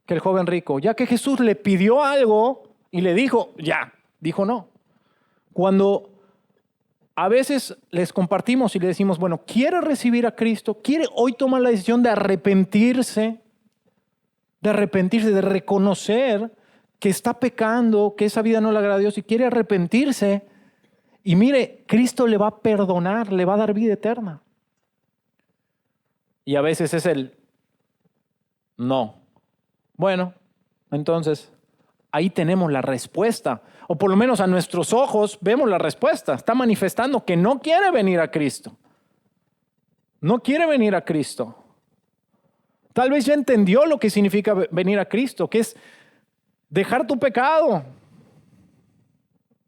que el joven rico. Ya que Jesús le pidió algo y le dijo, ya, dijo no. Cuando a veces les compartimos y le decimos, bueno, ¿quiere recibir a Cristo? ¿Quiere hoy tomar la decisión de arrepentirse? De reconocer que está pecando, que esa vida no le agrada a Dios y quiere arrepentirse. Y mire, Cristo le va a perdonar, le va a dar vida eterna. Y a veces es el no. Bueno, entonces ahí tenemos la respuesta. O por lo menos a nuestros ojos vemos la respuesta. Está manifestando que no quiere venir a Cristo. No quiere venir a Cristo. Tal vez ya entendió lo que significa venir a Cristo, que es dejar tu pecado.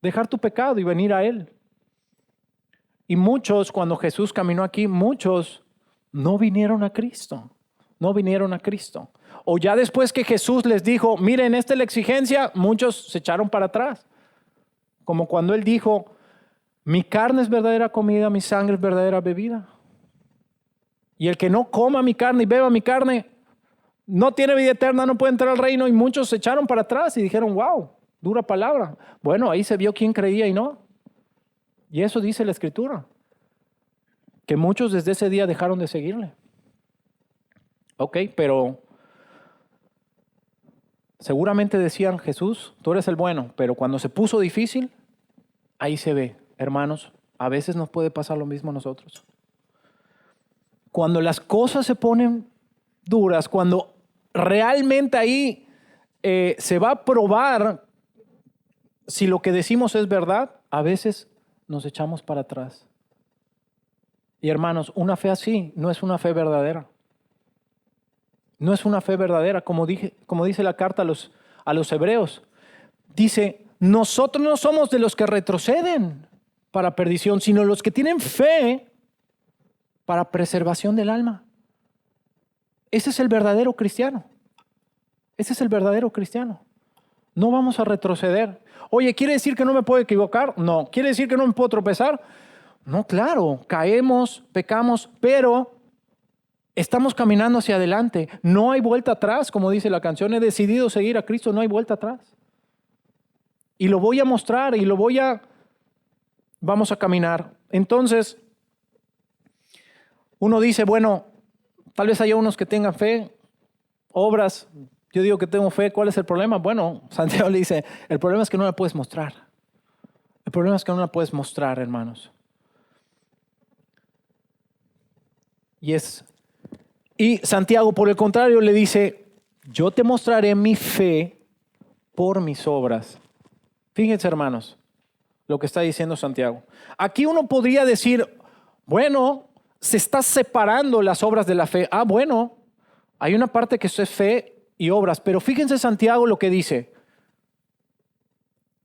Dejar tu pecado y venir a Él. Y muchos, cuando Jesús caminó aquí, muchos no vinieron a Cristo. No vinieron a Cristo. O ya después que Jesús les dijo, miren, esta es la exigencia, muchos se echaron para atrás. Como cuando Él dijo, mi carne es verdadera comida, mi sangre es verdadera bebida. Y el que no coma mi carne y beba mi carne, no tiene vida eterna, no puede entrar al reino. Y muchos se echaron para atrás y dijeron, wow, dura palabra. Bueno, ahí se vio quién creía y no. Y eso dice la Escritura. Que muchos desde ese día dejaron de seguirle. Ok, pero seguramente decían, Jesús, tú eres el bueno. Pero cuando se puso difícil, ahí se ve, hermanos, a veces nos puede pasar lo mismo a nosotros. Cuando las cosas se ponen duras, cuando realmente ahí se va a probar si lo que decimos es verdad, a veces nos echamos para atrás. Y hermanos, una fe así no es una fe verdadera. No es una fe verdadera, como dice la carta a los hebreos. Dice, nosotros no somos de los que retroceden para perdición, sino los que tienen fe para preservación del alma. Ese es el verdadero cristiano. Ese es el verdadero cristiano. No vamos a retroceder. Oye, ¿quiere decir que no me puedo equivocar? No. ¿Quiere decir que no me puedo tropezar? No, claro. Caemos, pecamos, pero estamos caminando hacia adelante. No hay vuelta atrás, como dice la canción. He decidido seguir a Cristo, no hay vuelta atrás. Y lo voy a mostrar y vamos a caminar. Entonces, uno dice, bueno, tal vez haya unos que tengan fe, obras. Yo digo que tengo fe, ¿cuál es el problema? Bueno, Santiago le dice, el problema es que no la puedes mostrar. El problema es que no la puedes mostrar, hermanos. Y Santiago, por el contrario, le dice, yo te mostraré mi fe por mis obras. Fíjense, hermanos, lo que está diciendo Santiago. Aquí uno podría decir, bueno, se está separando las obras de la fe. Ah, bueno, hay una parte que es fe y obras, pero fíjense Santiago lo que dice.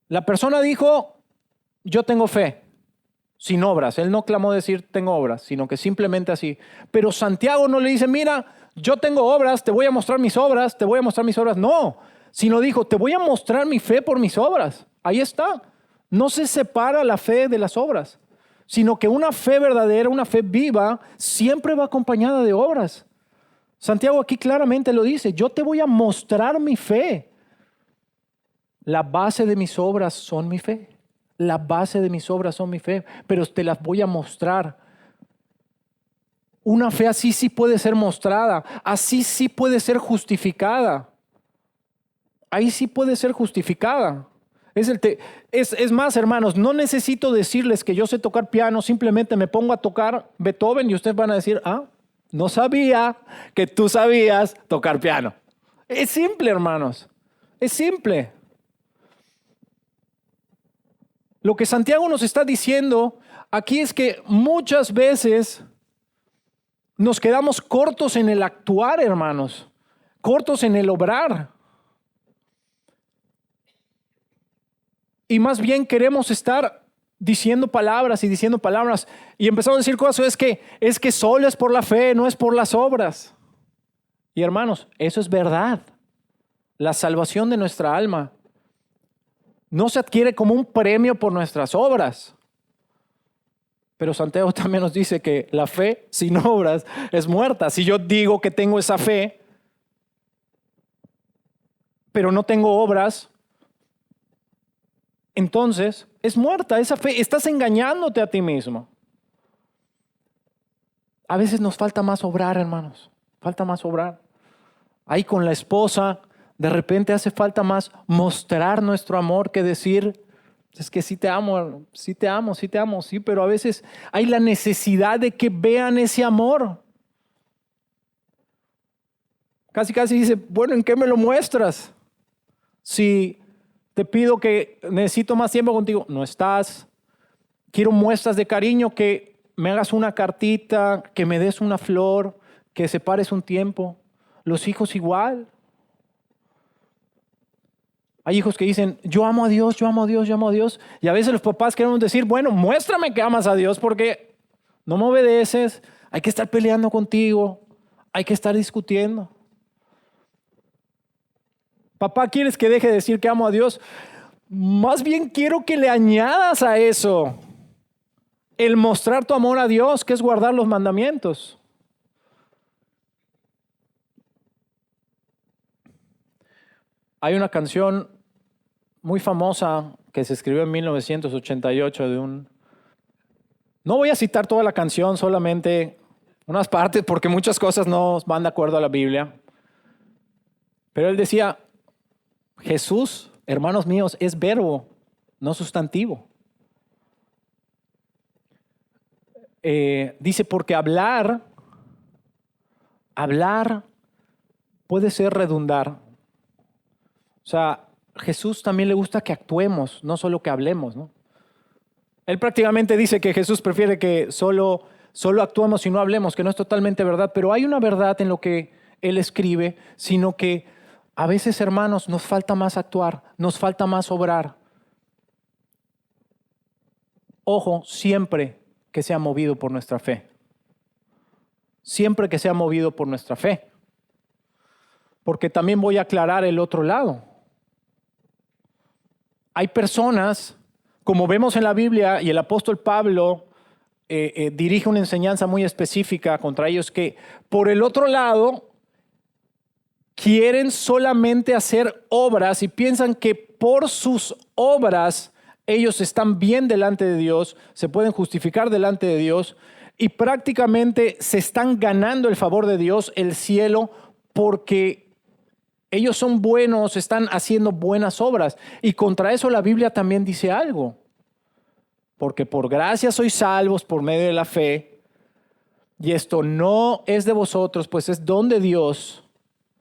La persona dijo, yo tengo fe. sin obras. Él no clamó decir tengo obras, sino que simplemente así. Pero Santiago no le dice, mira, yo tengo obras, te voy a mostrar mis obras, te voy a mostrar mis obras. No, sino dijo, te voy a mostrar mi fe por mis obras. Ahí está. No se separa la fe de las obras, sino que una fe verdadera, una fe viva, siempre va acompañada de obras. Santiago aquí claramente lo dice, yo te voy a mostrar mi fe. La base de mis obras son mi fe. La base de mis obras son mi fe, pero te las voy a mostrar. Una fe así sí puede ser mostrada, así sí puede ser justificada. Ahí sí puede ser justificada. Es más, hermanos, no necesito decirles que yo sé tocar piano, simplemente me pongo a tocar Beethoven y ustedes van a decir, no sabía que tú sabías tocar piano. Es simple, hermanos, es simple. Lo que Santiago nos está diciendo aquí es que muchas veces nos quedamos cortos en el actuar, hermanos, cortos en el obrar. Y más bien queremos estar diciendo palabras y empezamos a decir cosas, es que solo es por la fe, no es por las obras. Y hermanos, eso es verdad. La salvación de nuestra alma no se adquiere como un premio por nuestras obras. Pero Santiago también nos dice que la fe sin obras es muerta. Si yo digo que tengo esa fe, pero no tengo obras, entonces es muerta esa fe. Estás engañándote a ti mismo. A veces nos falta más obrar, hermanos. Falta más obrar. Ahí con la esposa, de repente hace falta más mostrar nuestro amor que decir, es que sí te amo, sí te amo, sí te amo, sí, pero a veces hay la necesidad de que vean ese amor. Casi dice, bueno, ¿en qué me lo muestras? Si te pido que necesito más tiempo contigo, no estás. Quiero muestras de cariño, que me hagas una cartita, que me des una flor, que separes un tiempo. Los hijos igual. Hay hijos que dicen, yo amo a Dios, yo amo a Dios, yo amo a Dios. Y a veces los papás queremos decir, bueno, muéstrame que amas a Dios porque no me obedeces, hay que estar peleando contigo, hay que estar discutiendo. Papá, ¿quieres que deje de decir que amo a Dios? Más bien quiero que le añadas a eso el mostrar tu amor a Dios, que es guardar los mandamientos. Hay una canción muy famosa que se escribió en 1988 No voy a citar toda la canción, solamente unas partes, porque muchas cosas no van de acuerdo a la Biblia. Pero él decía, Jesús, hermanos míos, es verbo, no sustantivo. Dice, porque hablar puede ser redundar. O sea, Jesús también le gusta que actuemos, no solo que hablemos, ¿no? Él prácticamente dice que Jesús prefiere que solo actuemos y no hablemos, que no es totalmente verdad, pero hay una verdad en lo que él escribe, sino que a veces, hermanos, nos falta más actuar, nos falta más obrar. Ojo, siempre que sea movido por nuestra fe. Siempre que sea movido por nuestra fe. Porque también voy a aclarar el otro lado. Hay personas, como vemos en la Biblia, y el apóstol Pablo dirige una enseñanza muy específica contra ellos, que por el otro lado quieren solamente hacer obras y piensan que por sus obras ellos están bien delante de Dios, se pueden justificar delante de Dios y prácticamente se están ganando el favor de Dios, el cielo, porque ellos son buenos, están haciendo buenas obras. Y contra eso la Biblia también dice algo. Porque por gracia sois salvos por medio de la fe, y esto no es de vosotros, pues es don de Dios,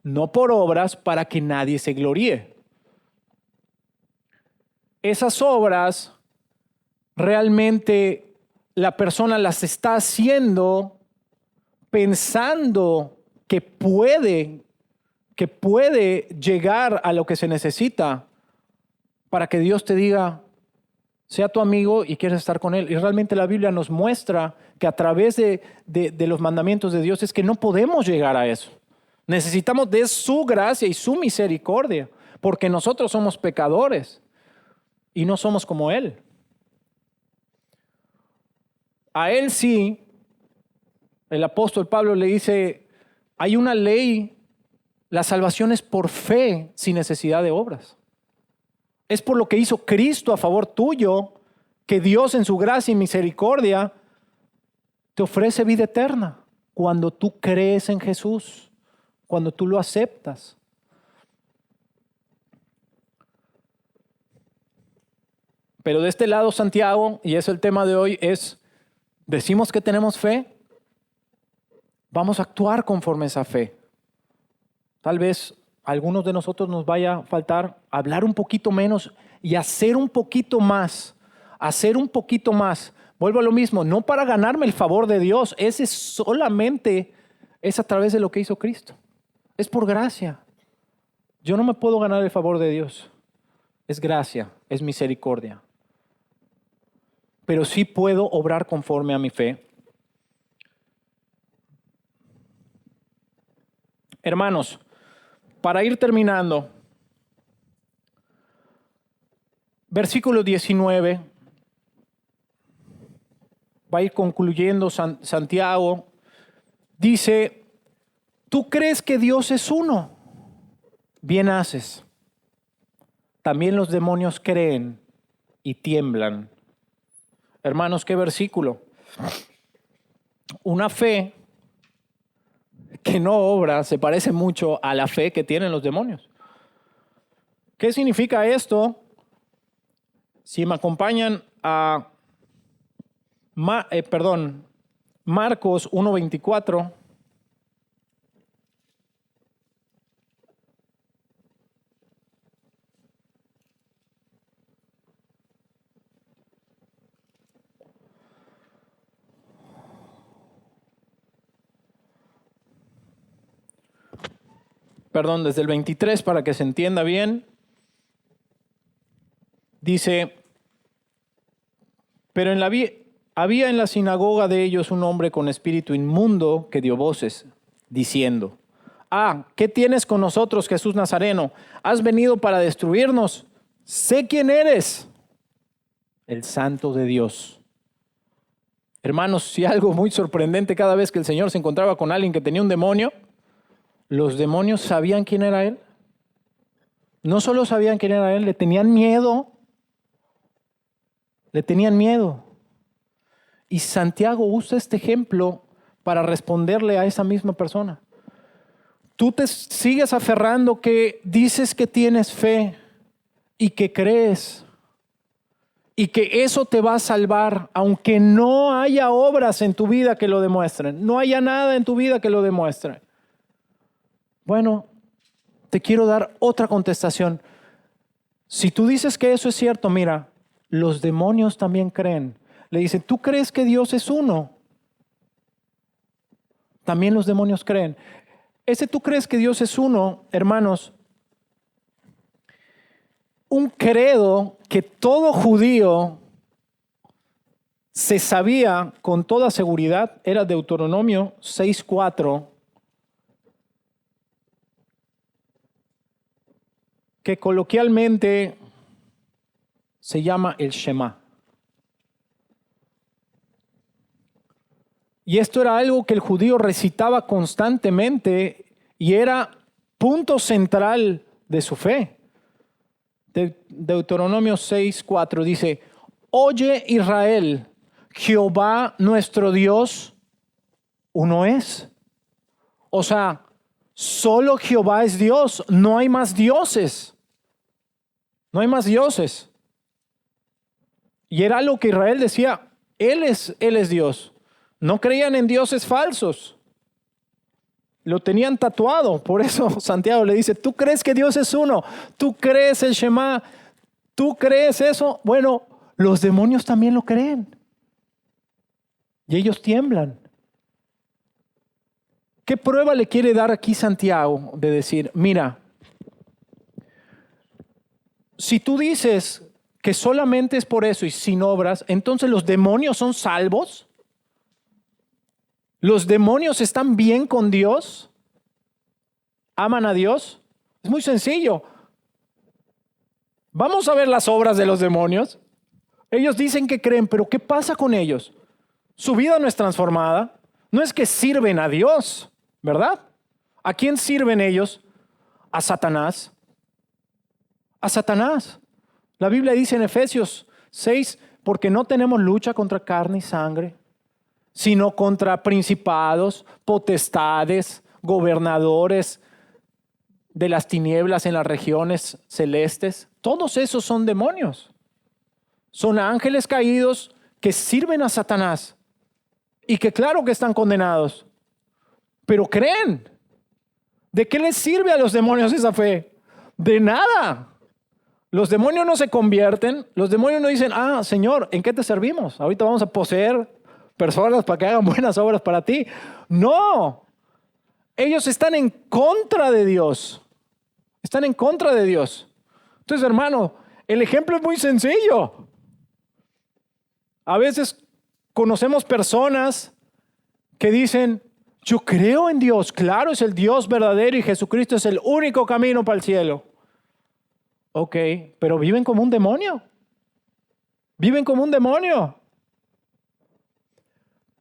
no por obras, para que nadie se gloríe. Esas obras realmente la persona las está haciendo pensando que puede llegar a lo que se necesita para que Dios te diga, sea tu amigo y quieres estar con él. Y realmente la Biblia nos muestra que a través de los mandamientos de Dios es que no podemos llegar a eso. Necesitamos de su gracia y su misericordia, porque nosotros somos pecadores y no somos como Él. A Él sí, el apóstol Pablo le dice, hay una ley, la salvación es por fe sin necesidad de obras. Es por lo que hizo Cristo a favor tuyo, que Dios en su gracia y misericordia te ofrece vida eterna cuando tú crees en Jesús, cuando tú lo aceptas. Pero de este lado, Santiago, y es el tema de hoy, decimos que tenemos fe, vamos a actuar conforme a esa fe. Tal vez a algunos de nosotros nos vaya a faltar hablar un poquito menos y hacer un poquito más. Hacer un poquito más. Vuelvo a lo mismo, no para ganarme el favor de Dios, ese solamente es a través de lo que hizo Cristo. Es por gracia. Yo no me puedo ganar el favor de Dios. Es gracia, es misericordia. Pero sí puedo obrar conforme a mi fe. Hermanos, para ir terminando, versículo 19, va a ir concluyendo Santiago, dice, ¿tú crees que Dios es uno? Bien haces. También los demonios creen y tiemblan. Hermanos, ¿qué versículo? Una fe que no obra se parece mucho a la fe que tienen los demonios. ¿Qué significa esto? Si me acompañan a Marcos 1:24. Desde el 23 para que se entienda bien. Dice, pero había en la sinagoga de ellos un hombre con espíritu inmundo que dio voces, diciendo, ¿qué tienes con nosotros, Jesús Nazareno? ¿Has venido para destruirnos? Sé quién eres, el Santo de Dios. Hermanos, si algo muy sorprendente cada vez que el Señor se encontraba con alguien que tenía un demonio, los demonios sabían quién era Él. No solo sabían quién era Él, le tenían miedo. Le tenían miedo. Y Santiago usa este ejemplo para responderle a esa misma persona. Tú te sigues aferrando que dices que tienes fe y que crees y que eso te va a salvar, aunque no haya obras en tu vida que lo demuestren, no haya nada en tu vida que lo demuestre. Bueno, te quiero dar otra contestación. Si tú dices que eso es cierto, mira, los demonios también creen. Le dice, ¿tú crees que Dios es uno? También los demonios creen. Ese tú crees que Dios es uno, hermanos, un credo que todo judío se sabía con toda seguridad, era Deuteronomio 6:4, que coloquialmente se llama el Shema. Y esto era algo que el judío recitaba constantemente y era punto central de su fe. Deuteronomio 6:4 dice, oye Israel, Jehová nuestro Dios, uno es. O sea, solo Jehová es Dios, no hay más dioses. No hay más dioses. Y era algo que Israel decía, Él es Dios. No creían en dioses falsos. Lo tenían tatuado. Por eso Santiago le dice, ¿tú crees que Dios es uno? ¿Tú crees el Shema? ¿Tú crees eso? Bueno, los demonios también lo creen. Y ellos tiemblan. ¿Qué prueba le quiere dar aquí Santiago de decir, mira, si tú dices que solamente es por eso y sin obras, entonces los demonios son salvos. ¿Los demonios están bien con Dios? ¿Aman a Dios? Es muy sencillo. Vamos a ver las obras de los demonios. Ellos dicen que creen, pero ¿qué pasa con ellos? Su vida no es transformada. No es que sirven a Dios, ¿verdad? ¿A quién sirven ellos? A Satanás. A Satanás. La Biblia dice en Efesios 6, porque no tenemos lucha contra carne y sangre, sino contra principados, potestades, gobernadores de las tinieblas en las regiones celestes. Todos esos son demonios. Son ángeles caídos que sirven a Satanás y que claro que están condenados, pero creen. ¿De qué les sirve a los demonios esa fe? De nada. Los demonios no se convierten, los demonios no dicen, Señor, ¿en qué te servimos? Ahorita vamos a poseer personas para que hagan buenas obras para ti. No, ellos están en contra de Dios. Están en contra de Dios. Entonces, hermano, el ejemplo es muy sencillo. A veces conocemos personas que dicen, yo creo en Dios, claro, es el Dios verdadero y Jesucristo es el único camino para el cielo. Ok, pero viven como un demonio. Viven como un demonio.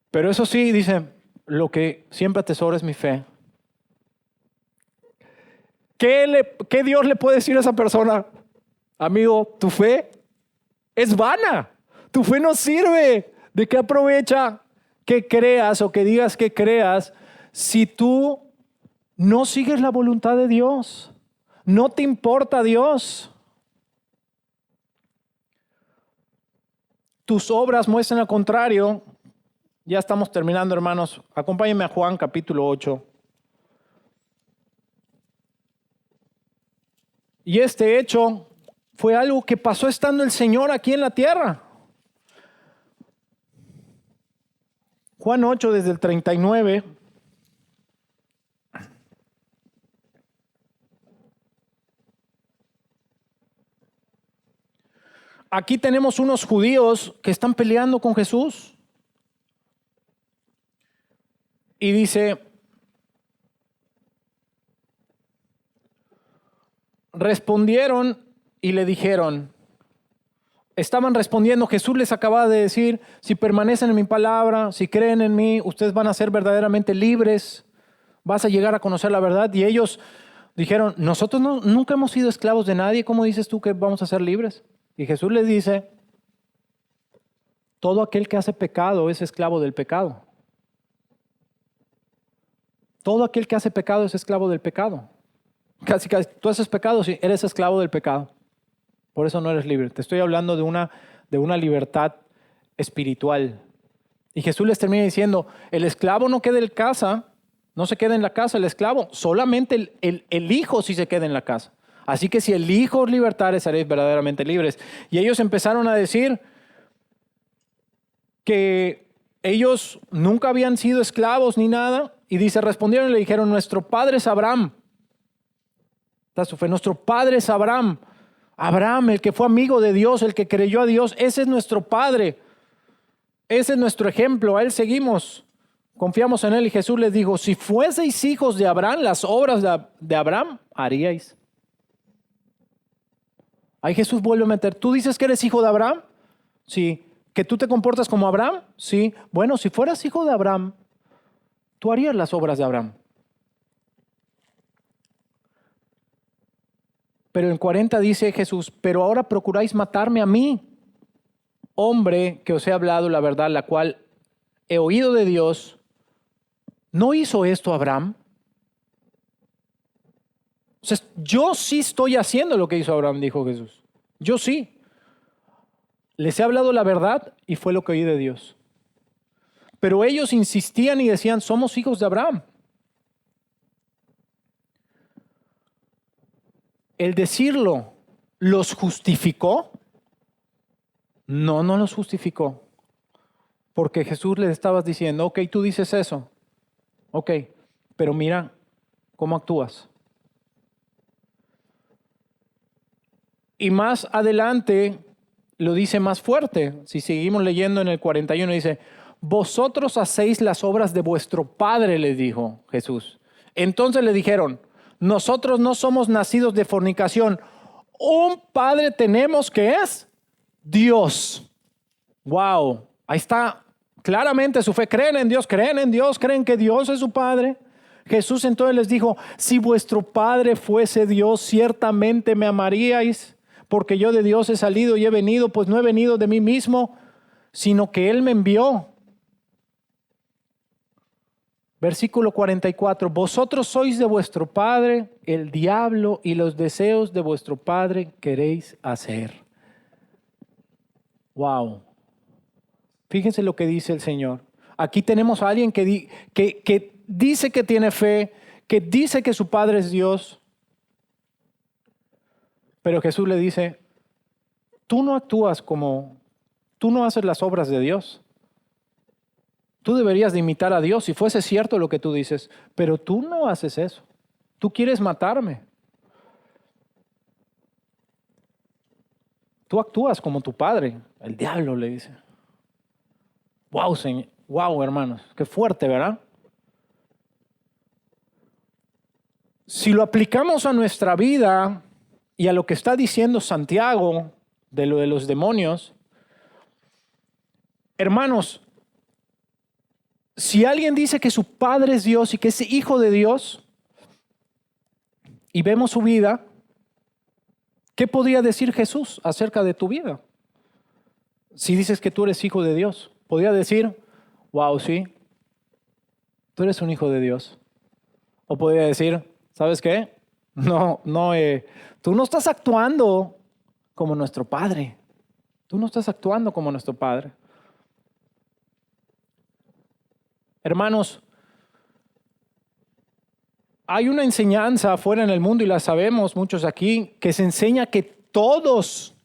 Pero eso sí, dice, lo que siempre atesoro es mi fe. ¿Qué Dios le puede decir a esa persona? Amigo, tu fe es vana. Tu fe no sirve. ¿De qué aprovecha que creas o que digas que creas si tú no sigues la voluntad de Dios? No te importa Dios. Tus obras muestran lo contrario. Ya estamos terminando, hermanos. Acompáñenme a Juan capítulo 8. Y este hecho fue algo que pasó estando el Señor aquí en la tierra. Juan 8 desde el 39. Aquí tenemos unos judíos que están peleando con Jesús. Y dice, respondieron y le dijeron, estaban respondiendo, Jesús les acababa de decir, si permanecen en mi palabra, si creen en mí, ustedes van a ser verdaderamente libres, vas a llegar a conocer la verdad. Y ellos dijeron, nosotros nunca hemos sido esclavos de nadie, ¿cómo dices tú que vamos a ser libres? Y Jesús les dice, todo aquel que hace pecado es esclavo del pecado. Todo aquel que hace pecado es esclavo del pecado. Casi, tú haces pecado, sí, eres esclavo del pecado. Por eso no eres libre. Te estoy hablando de una libertad espiritual. Y Jesús les termina diciendo, el esclavo no queda en casa, no se queda en la casa el esclavo, solamente el hijo sí se queda en la casa. Así que si el hijo os libertare, seréis verdaderamente libres. Y ellos empezaron a decir que ellos nunca habían sido esclavos ni nada. Y dice, respondieron y le dijeron, nuestro padre es Abraham. Nuestro padre es Abraham. Abraham, el que fue amigo de Dios, el que creyó a Dios, ese es nuestro padre. Ese es nuestro ejemplo, a él seguimos. Confiamos en él. Y Jesús les dijo, si fueseis hijos de Abraham, las obras de Abraham haríais. Ahí Jesús vuelve a meter, ¿tú dices que eres hijo de Abraham? Sí. ¿Que tú te comportas como Abraham? Sí. Bueno, si fueras hijo de Abraham, tú harías las obras de Abraham. Pero en 40 dice Jesús, pero ahora procuráis matarme a mí, hombre que os he hablado la verdad, la cual he oído de Dios. ¿No hizo esto Abraham? O sea, yo sí estoy haciendo lo que hizo Abraham, dijo Jesús. Yo sí. Les he hablado la verdad y fue lo que oí de Dios. Pero ellos insistían y decían, somos hijos de Abraham. El decirlo, ¿los justificó? No, no los justificó. Porque Jesús les estaba diciendo, ok, tú dices eso. Ok, pero mira cómo actúas. Y más adelante lo dice más fuerte. Si seguimos leyendo en el 41 dice, vosotros hacéis las obras de vuestro padre, les dijo Jesús. Entonces le dijeron, nosotros no somos nacidos de fornicación. Un padre tenemos que es Dios. Wow, ahí está claramente su fe. Creen en Dios, creen que Dios es su padre. Jesús entonces les dijo, si vuestro padre fuese Dios, ciertamente me amaríais, porque yo de Dios he salido y he venido, pues no he venido de mí mismo, sino que Él me envió. Versículo 44, vosotros sois de vuestro padre, el diablo, y los deseos de vuestro padre queréis hacer. Wow. Fíjense lo que dice el Señor. Aquí tenemos a alguien que dice que tiene fe, que dice que su padre es Dios. Pero Jesús le dice, tú no haces las obras de Dios. Tú deberías de imitar a Dios si fuese cierto lo que tú dices, pero tú no haces eso. Tú quieres matarme. Tú actúas como tu padre, el diablo, le dice. Wow, Señor. Wow, hermanos, qué fuerte, ¿verdad? Si lo aplicamos a nuestra vida y a lo que está diciendo Santiago de lo de los demonios, hermanos, si alguien dice que su padre es Dios y que es hijo de Dios, y vemos su vida, ¿qué podría decir Jesús acerca de tu vida? Si dices que tú eres hijo de Dios, podría decir, wow, sí, tú eres un hijo de Dios. O podría decir, ¿sabes qué? Tú no estás actuando como nuestro Padre. Tú no estás actuando como nuestro Padre. Hermanos, hay una enseñanza afuera en el mundo, y la sabemos muchos aquí, que se enseña que todos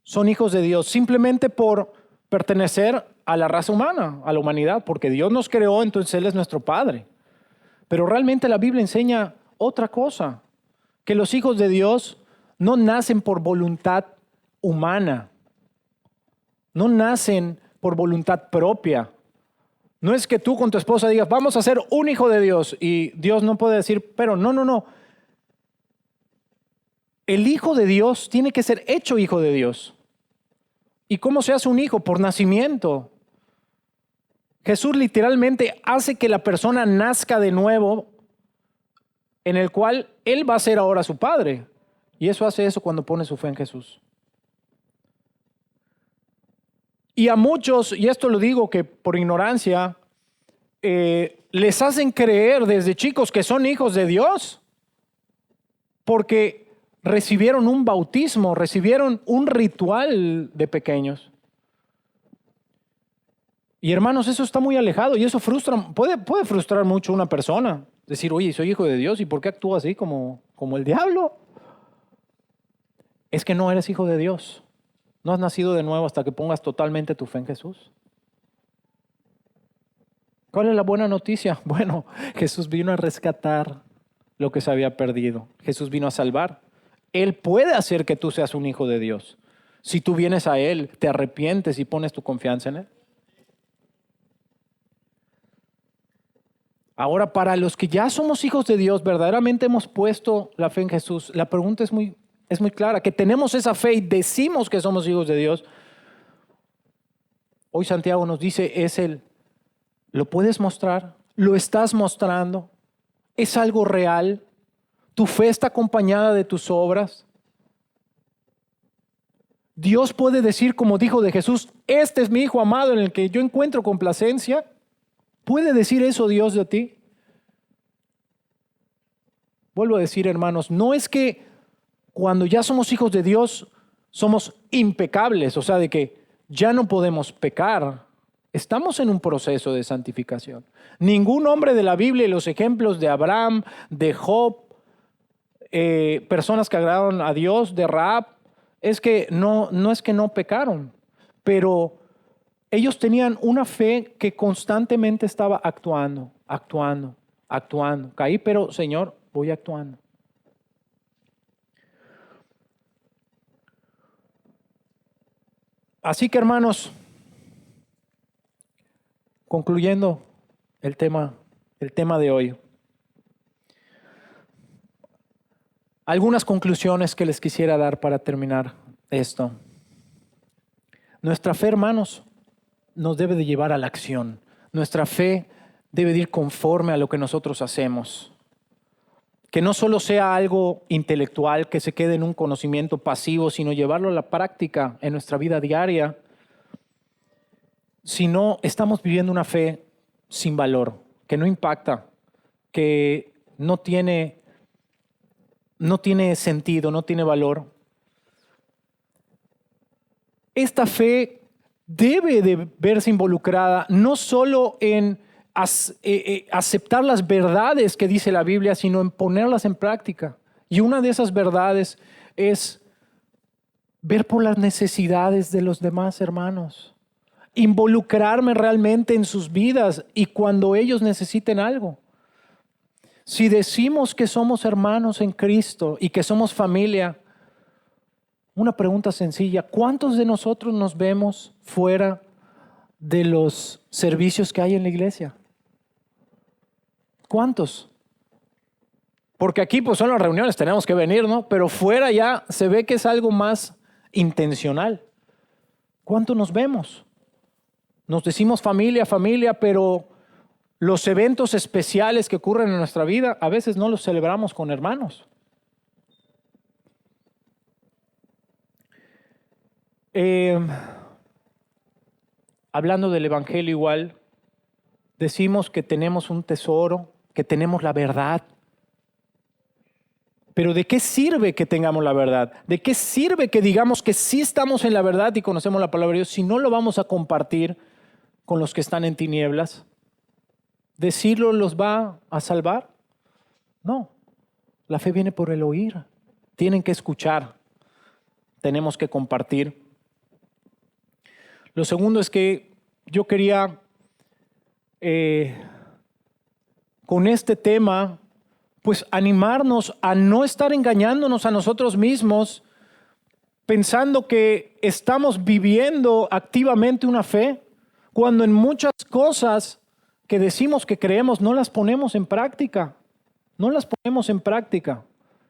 son hijos de Dios simplemente por pertenecer a la raza humana, a la humanidad, porque Dios nos creó, entonces Él es nuestro Padre. Pero realmente la Biblia enseña otra cosa, que los hijos de Dios no nacen por voluntad humana, no nacen por voluntad propia. No es que tú con tu esposa digas, vamos a ser un hijo de Dios, y Dios no puede decir, pero no. El hijo de Dios tiene que ser hecho hijo de Dios. ¿Y cómo se hace un hijo? Por nacimiento. Jesús literalmente hace que la persona nazca de nuevo, en el cual Él va a ser ahora su padre. Y eso hace eso cuando pone su fe en Jesús. Y a muchos, y esto lo digo que por ignorancia, les hacen creer desde chicos que son hijos de Dios porque recibieron un bautismo, recibieron un ritual de pequeños. Y hermanos, eso está muy alejado y eso puede frustrar mucho a una persona. Decir, oye, soy hijo de Dios, ¿y por qué actúo así como el diablo? Es que no eres hijo de Dios. No has nacido de nuevo hasta que pongas totalmente tu fe en Jesús. ¿Cuál es la buena noticia? Bueno, Jesús vino a rescatar lo que se había perdido. Jesús vino a salvar. Él puede hacer que tú seas un hijo de Dios. Si tú vienes a Él, te arrepientes y pones tu confianza en Él. Ahora, para los que ya somos hijos de Dios, verdaderamente hemos puesto la fe en Jesús, la pregunta es muy clara, que tenemos esa fe y decimos que somos hijos de Dios. Hoy Santiago nos dice, ¿lo puedes mostrar? ¿Lo estás mostrando? ¿Es algo real? ¿Tu fe está acompañada de tus obras? Dios puede decir, como dijo de Jesús, este es mi Hijo amado en el que yo encuentro complacencia. ¿Puede decir eso Dios de ti? Vuelvo a decir, hermanos, no es que cuando ya somos hijos de Dios somos impecables, o sea, de que ya no podemos pecar. Estamos en un proceso de santificación. Ningún hombre de la Biblia y los ejemplos de Abraham, de Job, personas que agradaron a Dios, de Rahab, es que no es que no pecaron, pero ellos tenían una fe que constantemente estaba actuando. Caí, pero Señor, voy actuando. Así que, hermanos, concluyendo el tema de hoy, algunas conclusiones que les quisiera dar para terminar esto. Nuestra fe, hermanos, nos debe de llevar a la acción. Nuestra fe debe de ir conforme a lo que nosotros hacemos. Que no solo sea algo intelectual, que se quede en un conocimiento pasivo, sino llevarlo a la práctica en nuestra vida diaria. Si no, estamos viviendo una fe sin valor, que no impacta, que no tiene sentido, no tiene valor. Esta fe debe de verse involucrada no solo en aceptar las verdades que dice la Biblia, sino en ponerlas en práctica. Y una de esas verdades es ver por las necesidades de los demás hermanos, involucrarme realmente en sus vidas y cuando ellos necesiten algo. Si decimos que somos hermanos en Cristo y que somos familia, una pregunta sencilla: ¿cuántos de nosotros nos vemos fuera de los servicios que hay en la iglesia? ¿Cuántos? Porque aquí pues son las reuniones, tenemos que venir, ¿no? Pero fuera ya se ve que es algo más intencional. ¿Cuántos nos vemos? Nos decimos familia, familia, pero los eventos especiales que ocurren en nuestra vida a veces no los celebramos con hermanos. Hablando del Evangelio igual, decimos que tenemos un tesoro, que tenemos la verdad. Pero ¿de qué sirve que tengamos la verdad? ¿De qué sirve que digamos que sí estamos en la verdad y conocemos la palabra de Dios si no lo vamos a compartir con los que están en tinieblas? ¿Decirlo los va a salvar? No. La fe viene por el oír. Tienen que escuchar. Tenemos que compartir. Lo segundo es que yo quería, con este tema, pues animarnos a no estar engañándonos a nosotros mismos, pensando que estamos viviendo activamente una fe, cuando en muchas cosas que decimos que creemos no las ponemos en práctica. No las ponemos en práctica.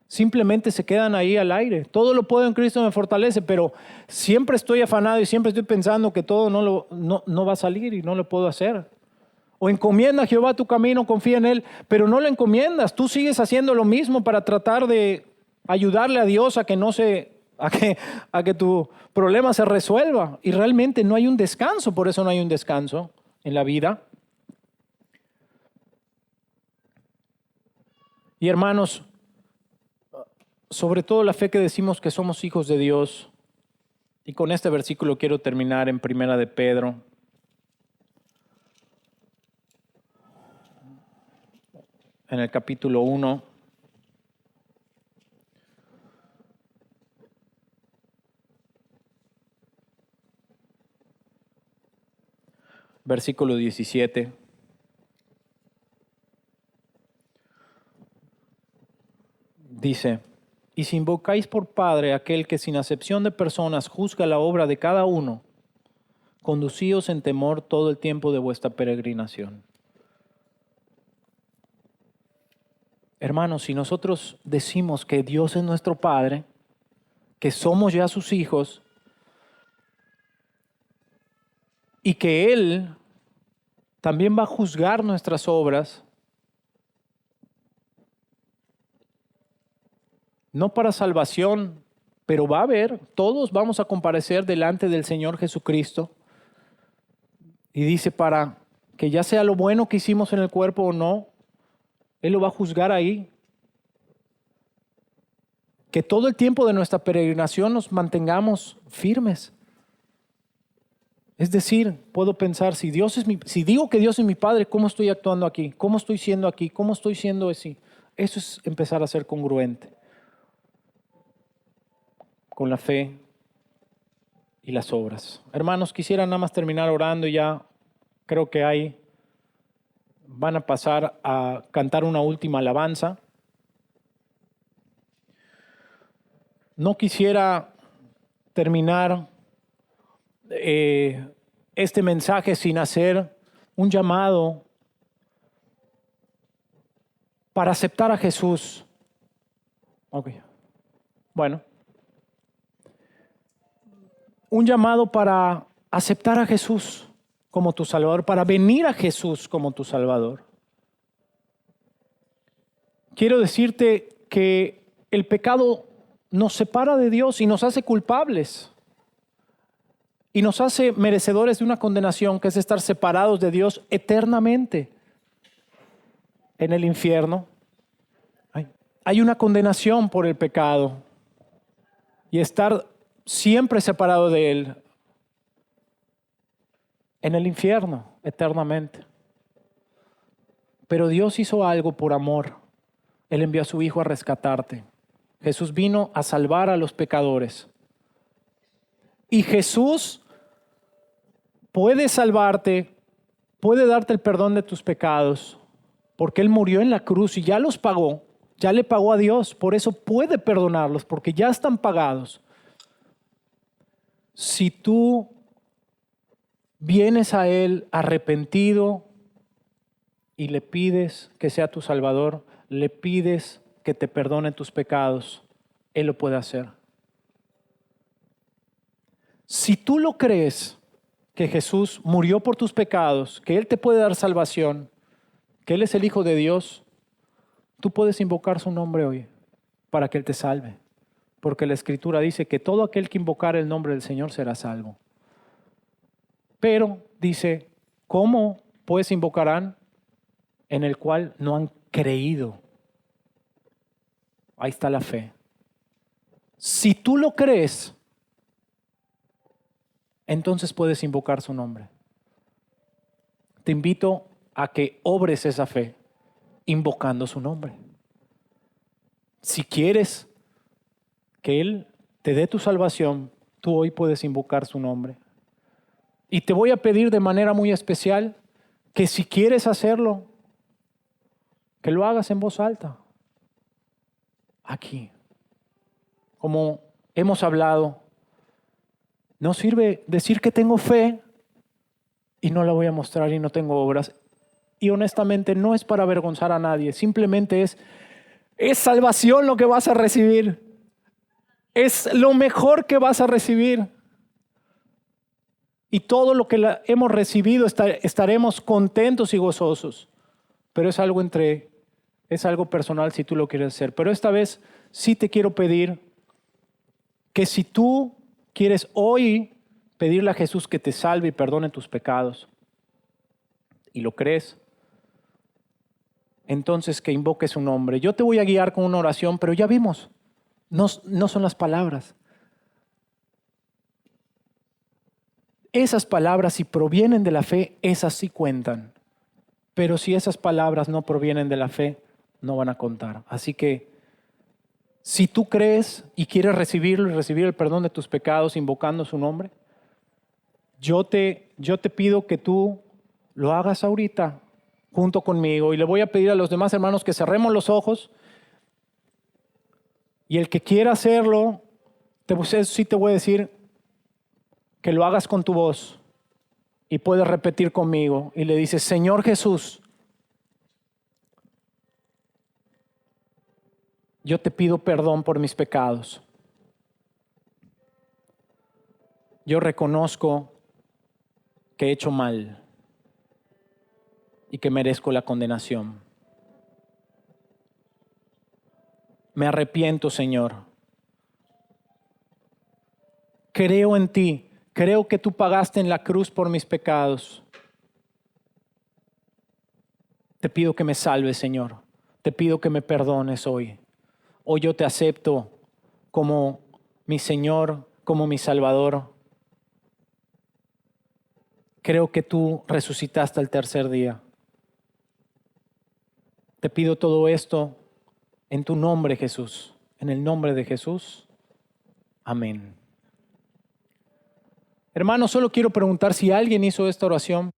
Simplemente se quedan ahí al aire. Todo lo puedo en Cristo me fortalece, pero siempre estoy afanado y siempre estoy pensando que todo no va a salir y no lo puedo hacer. O encomienda a Jehová tu camino, confía en Él, pero no lo encomiendas. Tú sigues haciendo lo mismo para tratar de ayudarle a Dios a que tu problema se resuelva. Y realmente no hay un descanso, por eso no hay un descanso en la vida. Y hermanos, sobre todo la fe que decimos que somos hijos de Dios. Y con este versículo quiero terminar en Primera de Pedro. En el capítulo 1. Versículo 17. Dice: y si invocáis por Padre aquel que sin acepción de personas juzga la obra de cada uno, conducíos en temor todo el tiempo de vuestra peregrinación. Hermanos, si nosotros decimos que Dios es nuestro Padre, que somos ya sus hijos, y que Él también va a juzgar nuestras obras, no para salvación, pero va a haber, todos vamos a comparecer delante del Señor Jesucristo. Y dice, para que ya sea lo bueno que hicimos en el cuerpo o no, Él lo va a juzgar ahí. Que todo el tiempo de nuestra peregrinación nos mantengamos firmes. Es decir, puedo pensar, si digo que Dios es mi Padre, ¿cómo estoy actuando aquí? ¿Cómo estoy siendo aquí? ¿Cómo estoy siendo así? Eso es empezar a ser congruente con la fe y las obras. Hermanos, quisiera nada más terminar orando y ya creo que van a pasar a cantar una última alabanza. No quisiera terminar este mensaje sin hacer un llamado para aceptar a Jesús. Ok. Bueno. Un llamado para aceptar a Jesús como tu Salvador, para venir a Jesús como tu Salvador. Quiero decirte que el pecado nos separa de Dios y nos hace culpables. Y nos hace merecedores de una condenación que es estar separados de Dios eternamente en el infierno. Hay una condenación por el pecado y estar siempre separado de Él en el infierno eternamente. Pero Dios hizo algo por amor. Él envió a su Hijo a rescatarte. Jesús vino a salvar a los pecadores. Y Jesús puede salvarte, puede darte el perdón de tus pecados, porque Él murió en la cruz y ya los pagó, ya le pagó a Dios, por eso puede perdonarlos, porque ya están pagados. Si tú vienes a Él arrepentido y le pides que sea tu Salvador, le pides que te perdone tus pecados, Él lo puede hacer. Si tú lo crees, que Jesús murió por tus pecados, que Él te puede dar salvación, que Él es el Hijo de Dios, tú puedes invocar su nombre hoy para que Él te salve. Porque la Escritura dice que todo aquel que invocara el nombre del Señor será salvo. Pero dice, ¿cómo pues invocarán en el cual no han creído? Ahí está la fe. Si tú lo crees, entonces puedes invocar su nombre. Te invito a que obres esa fe invocando su nombre. Si quieres que Él te dé tu salvación, tú hoy puedes invocar su nombre. Y te voy a pedir de manera muy especial que si quieres hacerlo, que lo hagas en voz alta. Aquí. Como hemos hablado, no sirve decir que tengo fe y no la voy a mostrar y no tengo obras. Y honestamente no es para avergonzar a nadie, simplemente es salvación lo que vas a recibir. Es lo mejor que vas a recibir. Y todo lo que hemos recibido estaremos contentos y gozosos. Pero es algo personal si tú lo quieres hacer. Pero esta vez sí te quiero pedir que si tú quieres hoy pedirle a Jesús que te salve y perdone tus pecados, y lo crees, entonces que invoques su nombre. Yo te voy a guiar con una oración, pero ya vimos, no son las palabras. Esas palabras, si provienen de la fe, esas sí cuentan. Pero si esas palabras no provienen de la fe, no van a contar. Así que si tú crees y quieres recibirlo y recibir el perdón de tus pecados invocando su nombre, yo te pido que tú lo hagas ahorita junto conmigo y le voy a pedir a los demás hermanos que cerremos los ojos y el que quiera hacerlo, sí te voy a decir que lo hagas con tu voz y puedes repetir conmigo y le dices, Señor Jesús, yo te pido perdón por mis pecados. Yo reconozco que he hecho mal y que merezco la condenación. Me arrepiento, Señor. Creo en ti. Creo que tú pagaste en la cruz por mis pecados. Te pido que me salves, Señor. Te pido que me perdones hoy. Hoy yo te acepto como mi Señor, como mi Salvador. Creo que tú resucitaste al tercer día. Te pido todo esto en tu nombre, Jesús. En el nombre de Jesús. Amén. Hermano, solo quiero preguntar si alguien hizo esta oración.